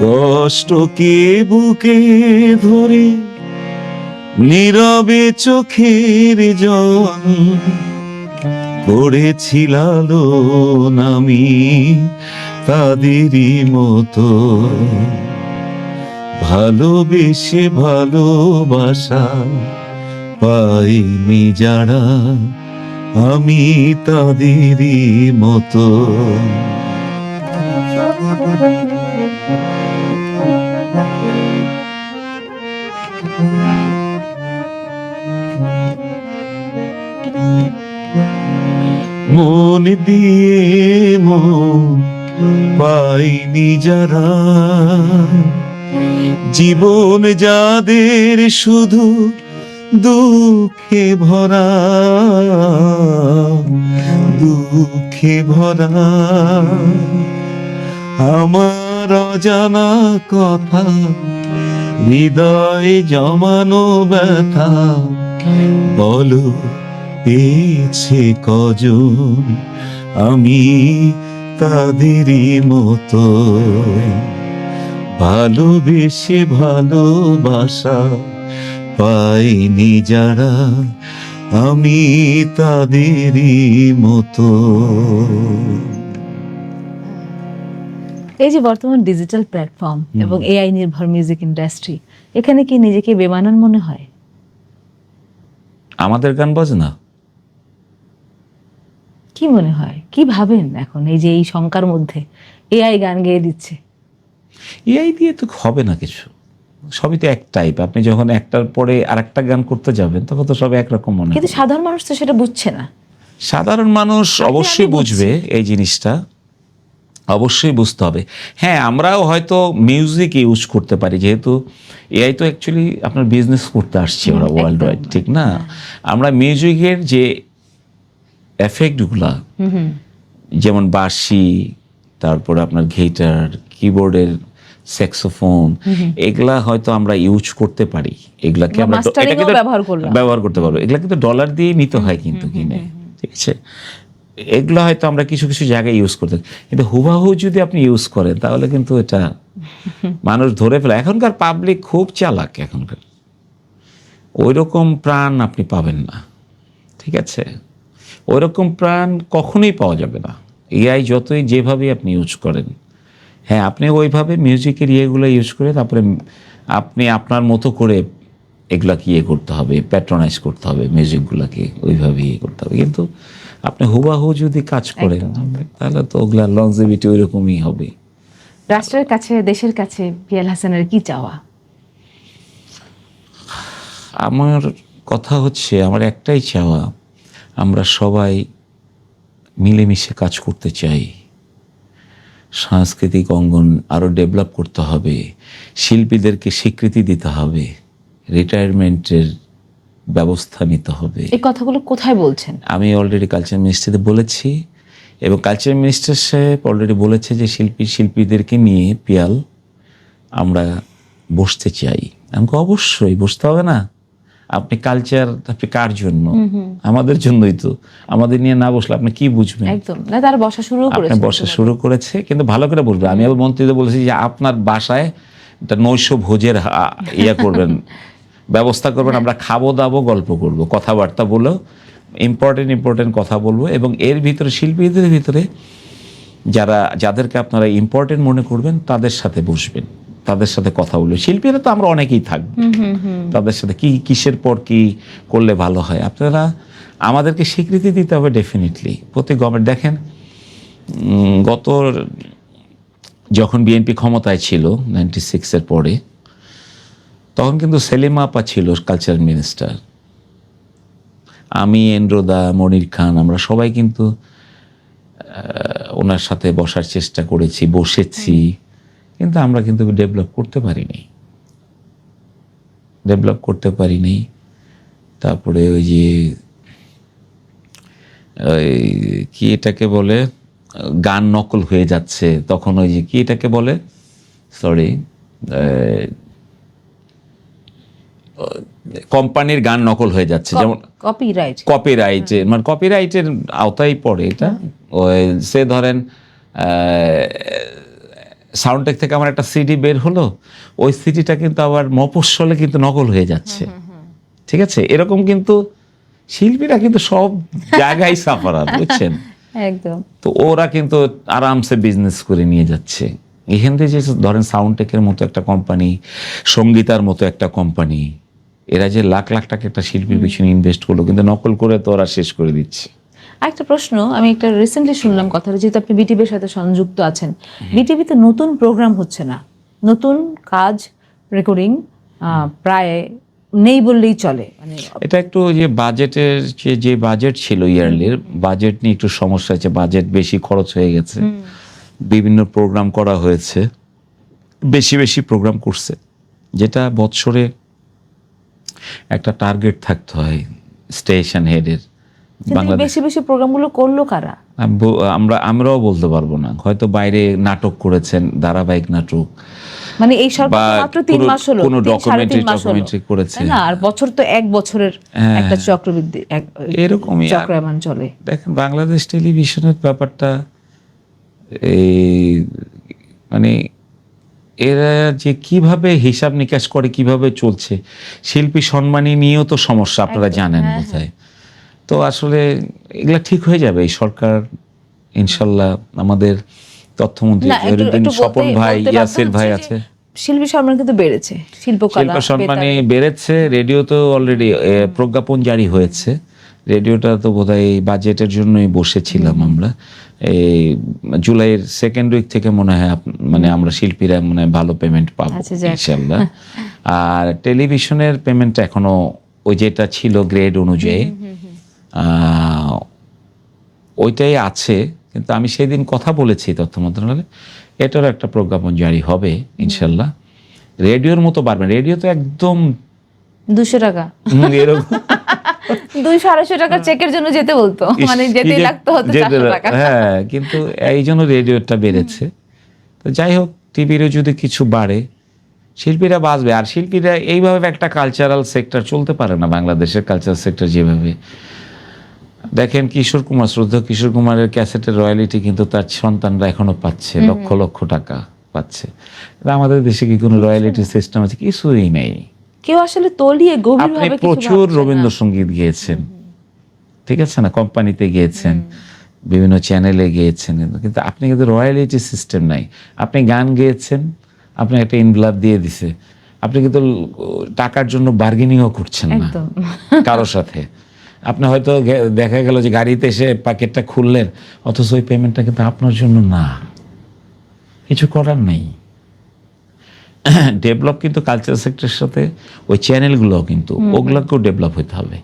কষ্টকে বুকে ধরে নীরবে চোখের জল করেছিলাম আমি তাদেরই মতো, ভালোবেসে ভালোবাসা পাইনি যারা, আমি তাদেরই মতো। মন দিয়ে মন পাইনি যারা, জীবন যাদের শুধু দুঃখে ভরা, দুঃখে ভরা, আমার অজানা কথা হৃদয়ে জমানো ব্যথা, বলো পেয়েছে কজন আমি তাদেরই মতো, ভালোবেসে ভালোবাসা পাইনি যারা আমি তাদেরই মতো। এই যে বর্তমান ডিজিটাল প্ল্যাটফর্ম এবং এআই নির্ভর মিউজিক ইন্ডাস্ট্রি, এখানে কি নিজেকে বেমানান মনে হয়? আমাদের গান বাজনা কি মনে হয়, কি ভাবেন এখন এই যে এই শঙ্কার মধ্যে এআই গান গেয়ে দিচ্ছে? এআই দিয়ে তো হবে না কিছু, সবই তো এক টাইপ। আপনি যখন একটার পরে আরেকটা গান করতে যাবেন তখন তো সব একরকম মনে কিন্তু হবে। সাধারণ মানুষ তো সেটা বুঝছে না। সাধারণ মানুষ অবশ্যই বুঝবে এই জিনিসটা, অবশ্যই বুঝতে হবে। হ্যাঁ, আমরাও হয়তো মিউজিক ইউজ করতে পারি, যেহেতু এআই তো অ্যাকচুয়ালি আপনার বিজনেস করতে আসছে ওরা ওয়ার্ল্ড ওয়াইড, ঠিক না? আমরা মিউজিকের যে এফেক্টগুলা, যেমন বাঁশি, তারপরে আপনার গিটার, কিবোর্ডের স্যাক্সোফোন, এগুলা হয়তো আমরা ইউজ করতে পারি। এগুলাকে আমরা মাস্টারিংও ব্যবহার করতে পারবো। এগুলা কিন্তু ডলার দিয়ে নিতে হয় কিন্তু কিনে, ঠিক আছে? এগুলো হয়তো আমরা কিছু কিছু জায়গায় ইউজ করতে, কিন্তু হুবাহু যদি আপনি ইউজ করেন তাহলে কিন্তু এটা মানুষ ধরে ফেলে। এখনকার পাবলিক খুব চালাক, এখনকার ওই রকম প্রাণ আপনি পাবেন না, ঠিক আছে? ওই রকম প্রাণ কখনোই পাওয়া যাবে না। এআই যতই যেভাবে আপনি ইউজ করেন, হ্যাঁ, আপনি ওইভাবে মিউজিকের ইয়েগুলো ইউজ করে তারপরে আপনি আপনার মতো করে এগুলাকে ইয়ে করতে হবে, প্যাট্রোনাইজ করতে হবে মিউজিকগুলোকে, ওইভাবে ইয়ে করতে হবে। কিন্তু আপনি হুবাহু যদি কাজ করেন তাহলে তো ওগুলা লংজিভিটি ওই রকমই হবে। রাষ্ট্রের কাছে, দেশের কাছে পিয়াল হাসানের কি চাওয়া? আমার কথা হচ্ছে, আমার একটাই চাওয়া, আমরা সবাই মিলেমিশে কাজ করতে চাই। সাংস্কৃতিক অঙ্গন আরও ডেভেলপ করতে হবে, শিল্পীদেরকে স্বীকৃতি দিতে হবে, রিটায়ারমেন্টের ব্যবস্থা নিতে হবে। এই কথাগুলো কোথায় বলছেন? আমি অলরেডি কালচার মিনিস্ট্রিতে বলেছি, এবং কালচার মিনিস্টার সাহেব অলরেডি বলেছে যে শিল্পীদেরকে নিয়ে পিয়াল আমরা বসতে চাই। আমাকে অবশ্যই বসতে হবে না। আপনি কালচার, আপনি কার জন্য? আমাদের জন্যই তো। আমাদের নিয়ে না বসলে আপনি কি বুঝবেন? একদম না, তার বসা শুরু করেছে। আপনি বসা শুরু করেছে, কিন্তু ভালো করে বলবে। আমি আবার মন্ত্রীদের বলেছি যে আপনার বাসায় একটা নৈশ ভোজের ইয়ে করবেন, ব্যবস্থা করবেন। আমরা খাবো দাবো, গল্প করব, কথাবার্তা বলেও ইম্পর্টেন্ট কথা বলবো। এবং এর ভিতরে শিল্পীদের ভিতরে যাদেরকে আপনারা ইম্পর্টেন্ট মনে করবেন তাদের সাথে বসবেন, তাদের সাথে কথা বলবেন। শিল্পীরা তো আমরা অনেকেই থাকবো, তাদের সাথে কিসের পর কি করলে ভালো হয় আপনারা আমাদেরকে স্বীকৃতি দিতে হবে ডেফিনেটলি। প্রতি গভর্নমেন্ট দেখেন, যখন বিএনপি ক্ষমতায় ছিল 96-এর পরে, তখন কিন্তু সেলিমা আপা ছিল কালচারাল মিনিস্টার। আমি, এন্ড্রোদা, মনির খান, আমরা সবাই কিন্তু ওনার সাথে বসার চেষ্টা করেছি, বসেছি, কিন্তু আমরা কিন্তু ডেভেলপ করতে পারিনি। তারপরে ওই যে কি এটাকে বলে, গান নকল হয়ে যাচ্ছে, তখন ওই যে কি এটাকে বলে, সরি, কোম্পানির গান নকল হয়ে যাচ্ছে, যেমন কপিরাইটের, মানে কপিরাইটের আওতায় পড়ে এটা। ওই সে ধরেন সাউন্ডটেক থেকে আমার একটা সিডি বের হলো, ওই সিডিটা কিন্তু আবার মফস্বলে কিন্তু নকল হয়ে যাচ্ছে, ঠিক আছে? এরকম কিন্তু শিল্পীরা কিন্তু সব জায়গায় সাফারার, বুঝছেন? একদম। তো ওরা কিন্তু আরামসে বিজনেস করে নিয়ে যাচ্ছে। এখান থেকে যে ধরেন সাউন্ডটেকের মতো একটা কোম্পানি, সঙ্গীতার মতো একটা কোম্পানি, এরা যে লাখ লাখ টাকা একটা শিল্পীর পিছনে ইনভেস্ট করলো, কিন্তু নকল করে তো ওরা শেষ করে দিচ্ছে। একটা প্রশ্ন, আমি একটা রিসেন্টলি শুনলাম কথাটা, যেহেতু আপনি বিটিভির সাথে সংযুক্ত আছেন, বিটিভিতে নতুন প্রোগ্রাম হচ্ছে না, নতুন কাজ রেকর্ডিং প্রায় নেই বললেই চলে, মানে এটা একটু যে বাজেটের যে বাজেট ছিল ইয়ারলির, বাজেট নিয়ে একটু সমস্যা আছে, বাজেট বেশি খরচ হয়ে গেছে, বিভিন্ন প্রোগ্রাম করা হয়েছে, বেশি বেশি প্রোগ্রাম করছে, যেটা বৎসরে একটা টার্গেট থাকতে হয় স্টেশন হেডের। কিন্তু এই বেশি বেশি প্রোগ্রামগুলো করলো কারা? আমরাও বলতে পারবো না, হয়তো বাইরে নাটক করেছেন, ধারাবাহিক নাটক, মানে এই সরকার বা মাত্র 3 মাস হলো, কোনো 3-3.5 মাস হলো, ডকুমেন্টারি করেছে, তাই না? আর বছর তো 1 বছরের একটা চক্রবৃদ্ধি এরকমই চক্রায়মান চলে। দেখেন বাংলাদেশ টেলিভিশনের ব্যাপারটা এই মানে এরা যে কিভাবে হিসাব নিকাশ করে, কিভাবে চলছে, শিল্পী সম্মানী নিয়েও তো সমস্যা, আপনারা জানেন বোধহয়। তো আসলে এগুলা ঠিক হয়ে যাবে, এই সরকার ইনশাল্লাহ, আমাদের তথ্যমন্ত্রী না, জহিরুদ্দিন একটু স্বপন ভাই, বলতে ইয়াসির ভাই বাধ্য হচ্ছি আছে। যে শিল্পী সম্মান কিন্তু বেড়েছে, শিল্পকলা শিল্প সম্মানী বেড়েছে, রেডিও তো অলরেডি প্রজ্ঞাপন জারি হয়েছে, রেডিওটা তো বোধহয় এই বাজেটের জন্যই বসেছিলাম আমরা, এই জুলাইয়ের সেকেন্ড উইক থেকে মনে হয় মানে আমরা শিল্পীরা মনে হয় ভালো পেমেন্ট পাবো আচ্ছা, যাক। ইনশাল্লাহ। আর টেলিভিশনের পেমেন্টটা এখনো ওই যেটা ছিল গ্রেড অনুযায়ী ওইটাই আছে, কিন্তু আমি সেদিন কথা বলেছি তথ্য মন্ত্রণালয়ে, এটারও একটা প্রজ্ঞাপন জারি হবে ইনশাল্লাহ। রেডিওর মতো বাড়বে, রেডিও তো একদম 200 টাকা, এরকম 200-250 টাকা চেকের জন্য যেতে বলতো, মানে যেতেই লাগতো হতো 400 টাকা। হ্যাঁ, কিন্তু এই জন্য রেডিওটা বেড়েছে। তো যাই হোক, টিভিরও যদি কিছু বাড়ে, শিল্পীরা বাঁচবে। আর শিল্পীরা এইভাবে একটা কালচারাল সেক্টর চলতে পারে না, বাংলাদেশের কালচারাল সেক্টর যেভাবে দেখেন, কিশোর কুমার, শ্রদ্ধা কিশোর কুমারের ক্যাসেটের রয়্যালিটি কিন্তু তার সন্তানরা এখনো পাচ্ছে, লক্ষ লক্ষ টাকা পাচ্ছে। আমাদের দেশে কি কোনো রয়্যালিটি সিস্টেম আছে? কিছুই নেই। কেউ আসলে তলিয়ে আপনি গভীরভাবে কিছু প্রচুর ভাবছে না। রবীন্দ্রসঙ্গীত গেয়েছেন, ঠিক আছে না, কোম্পানিতে গিয়েছেন, বিভিন্ন চ্যানেলে গিয়েছেন, কিন্তু আপনি কিন্তু রয়্যালিটি সিস্টেম নাই। আপনি গান গেয়েছেন, আপনি একটা ইনভেলপ দিয়ে দিছে, আপনি কিন্তু টাকার জন্য বার্গেনিংও করছেন না একদম। কারোর সাথে। আপনি হয়তো দেখা গেল যে গাড়িতে এসে প্যাকেটটা খুললেন, অথচ ওই পেমেন্টটা কিন্তু আপনার জন্য না, কিছু করার নেই। ডেভেলপ কিন্তু কালচার সেক্টরের সাথে ওই চ্যানেলগুলো কিন্তু ওগুলোকেও ডেভেলপ হতে হবে,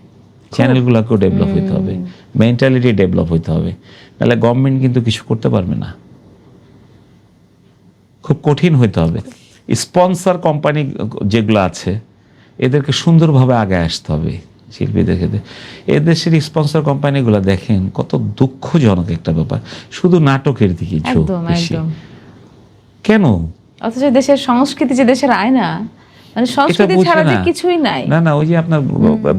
চ্যানেলগুলোকেও ডেভেলপ হতে হবে, মেন্টালিটি ডেভেলপ হতে হবে, তাহলে গভর্নমেন্ট কিন্তু কিছু করতে পারবে না, খুব কঠিন হতে হবে। স্পন্সর কোম্পানি যেগুলো আছে এদেরকে সুন্দরভাবে আগে আসতে হবে শিল্পীদেরকে। এদেশের স্পন্সর কোম্পানিগুলো দেখেন কত দুঃখজনক একটা ব্যাপার, শুধু নাটকের দিকে ঝোঁক একদম বেশি। একদম। কেন? অথচ দেশের সংস্কৃতি, যে দেশের আয়না, মানে সংস্কৃতি বুঝে ছাড়া যে না। কিছুই নাই। না না, ওই যে আপনার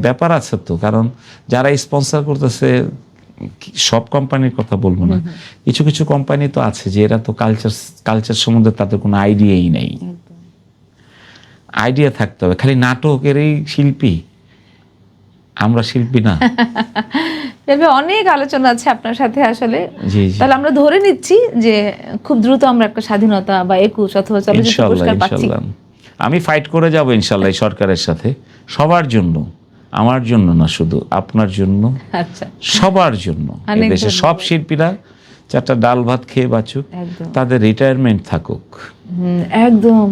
ব্যাপার আছে তো, কারণ যারা স্পন্সর করতেছে, সব কোম্পানির কথা বলবো না, কিছু কিছু কোম্পানি তো আছে যে এরা তো কালচার সম্বন্ধে তাদের কোনো আইডিয়াই নেই। আইডিয়া থাকতে হবে, খালি নাটকেরই শিল্পী, আমরা শিল্পী না। এভাবে অনেক আলোচনা আছে আপনার সাথে আসলে। জি জি, তাহলে আমরা ধরে নিচ্ছি যে খুব দ্রুত আমরা একটা স্বাধীনতা বা 21 অথবা চলচ্চিত্র ইনশাল্লাহ পুরস্কার পাচ্ছি। ইনশাল্লাহ আমি ফাইট করে যাব ইনশাল্লাহ এই সরকারের সাথে, সবার জন্য, আমার জন্য না শুধু, আপনার জন্য, আচ্ছা, সবার জন্য। অনেক দেশের সব ধন্যবাদ। শিল্পীরা চারটা ডাল ভাত খেয়ে বাঁচুক, একদম। তাদের রিটায়ারমেন্ট থাকুক। একদম।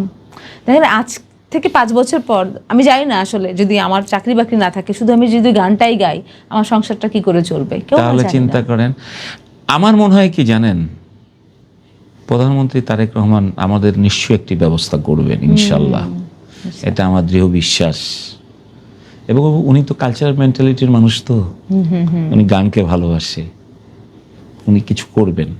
দেখেন, আজ থেকে 5 বছর পর আমি জানি না আসলে, যদি আমার চাকরি বাকরি না থাকে, শুধু আমি যদি গানটাই গাই, আমার সংসারটা কি করে চলবে, কেউ তাহলে জানে চিন্তা না। করেন, আমার মনে হয় কি জানেন, প্রধানমন্ত্রী তারেক রহমান আমাদের নিশ্চয়ই একটি ব্যবস্থা করবেন ইনশাল্লাহ, এটা আমার দৃঢ় বিশ্বাস। এবং উনি তো কালচারাল মেন্টালিটির মানুষ, তো উনি গানকে ভালোবাসে, উনি কিছু করবেন।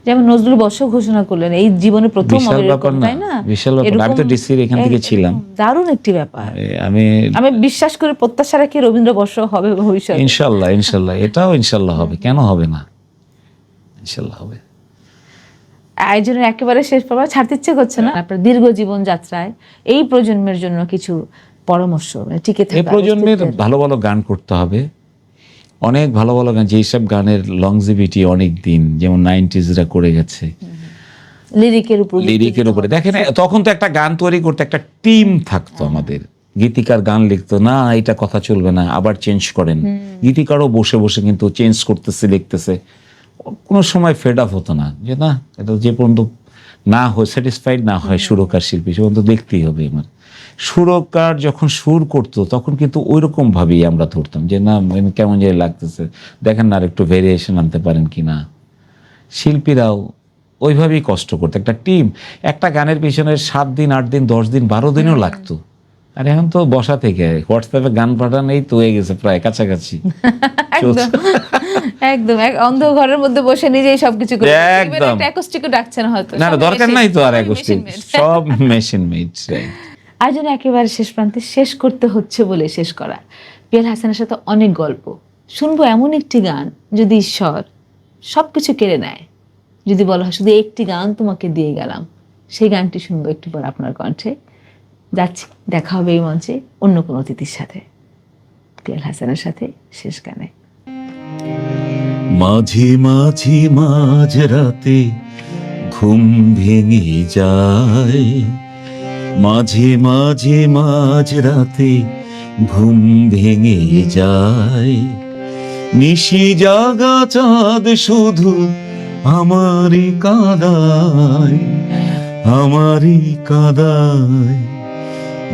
যেমন নজরুল বর্ষ ঘোষণা করলেন, এই জীবনে প্রথম বিশাল এরকম, ব্যাপার না, তাই না? বিশাল ব্যাপার। আমি তো এরকম ডিসির এখান থেকে ছিলাম, দারুণ একটি ব্যাপার। আমি আমি বিশ্বাস করি, প্রত্যাশা রাখি রবীন্দ্র বর্ষ হবে ভবিষ্যতে। ইনশাল্লাহ ইনশাল্লাহ, এটাও ইনশাল্লাহ হবে, কেন হবে না, ইনশাল্লাহ হবে। আয়োজনের একেবারে শেষ পর্ব, ছাড়তে ইচ্ছে করছে না। আপনার দীর্ঘ জীবন যাত্রায় এই প্রজন্মের জন্য কিছু পরামর্শ, মানে টিকে থাকা, এই প্রজন্মের অস্তিত্বের। ভালো ভালো গান করতে হবে, অনেক ভালো ভালো গান, যেসব গানের লংজিভিটি অনেক দিন, যেমন 90sরা করে গেছে লিরিকের উপর, লিরিকের উপরে। দেখেন তখন তো একটা গান তৈরি করতে একটা টিম থাকতো আমাদের, গীতিকার গান লিখতো না, এটা কথা চলবে না, আবার চেঞ্জ করেন, গীতিকারও বসে বসে কিন্তু চেঞ্জ করতেছে, লিখতেছে, কোনো সময় ফেড আপ হতো না, যে না এটা যে পর্যন্ত না হয় স্যাটিসফাইড না হয় সুরকার শিল্পী, সে পর্যন্ত দেখতেই হবে আমার। সুরকার যখন সুর করতো তখন কিন্তু ওই রকম ভাবেই আমরা ধরতাম যে না কেমন যে লাগতেছে, দেখেন না আর একটু ভেরিয়েশন আনতে পারেন কিনা। শিল্পীরাও ওইভাবেই কষ্ট করতো, একটা টিম, একটা গানের পিছনে 7 দিন 8 দিন 10 দিন 12 দিনও লাগতো। আর এখন তো বসা থেকে হোয়াটসঅ্যাপে গান পাঠান, এই তো হয়ে গেছে প্রায় কাছাকাছি। একদম একদম অন্ধ ঘরের মধ্যে বসে নিজেই সবকিছু করে একদম। অ্যাকোস্টিকও ডাকছেন হয়তো, না না, সবই দরকার machine, নাই তো আর সবই অ্যাকোস্টিক, machine made। সব মেশিন মেড। আর যেন একেবারে শেষ প্রান্তে শেষ করতে হচ্ছে বলে শেষ করা, পিয়াল হাসানের সাথে অনেক গল্প শুনবো। এমন একটি গান যদি ঈশ্বর সবকিছু কেড়ে নেয়, যদি বলা হয় শুধু একটি গান তোমাকে দিয়ে গেলাম, সেই গানটি শুনবো একটু পর আপনার কণ্ঠে। যাচ্ছি, দেখা হবে এই মঞ্চে অন্য কোনো অতিথির সাথে, পিয়াল হাসানের সাথে শেষ গানে। মাঝে মাঝে মাঝ রাতে ঘুম ভেঙে যায়, মাঝে মাঝে মাঝ রাতে ঘুম ভেঙে যায়, নিশি জাগা চাঁদ শুধু আমারই কাঁদায়, আমারই কাঁদায়।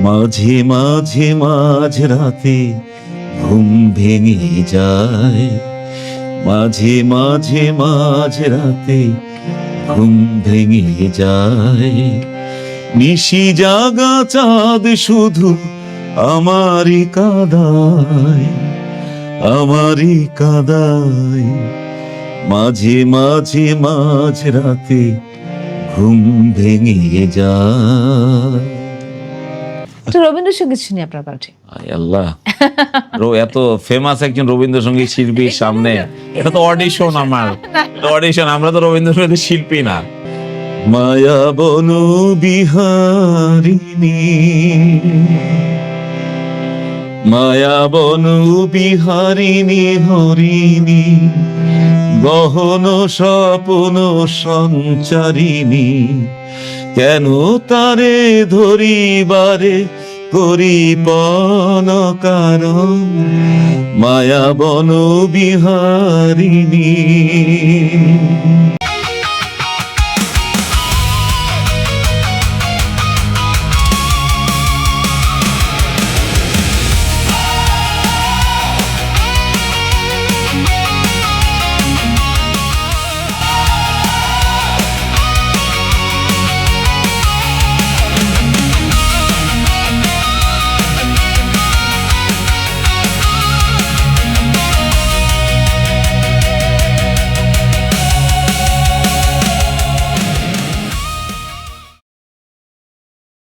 মাঝে মাঝে মাঝ রাতে ঘুম ভেঙে যায়, মাঝে মাঝে মাঝ রাতে ঘুম ভেঙে যায়, নিশি জাগা চাঁদ শুধু আমারই কাঁদায়, আমারই কাঁদায়। মাঝে মাঝে মাঝ রাতে ঘুম ভেঙে যায়। একটু রবীন্দ্রসঙ্গীত শুনি আপনার কণ্ঠে। আয় আল্লাহ, এত ফেমাস একজন রবীন্দ্রসঙ্গীত শিল্পীর সামনে, এটা তো অডিশন, আমার অডিশন, আমরা তো রবীন্দ্রসঙ্গীত শিল্পী না। মায়া বন বিহারিণী, মায়া বন বিহারিণী হরিণী, গহন স্বপ্ন সঞ্চারিণী, কেন তারে ধরিবারে করি পন কারণ, মায়া বন বিহারিণী।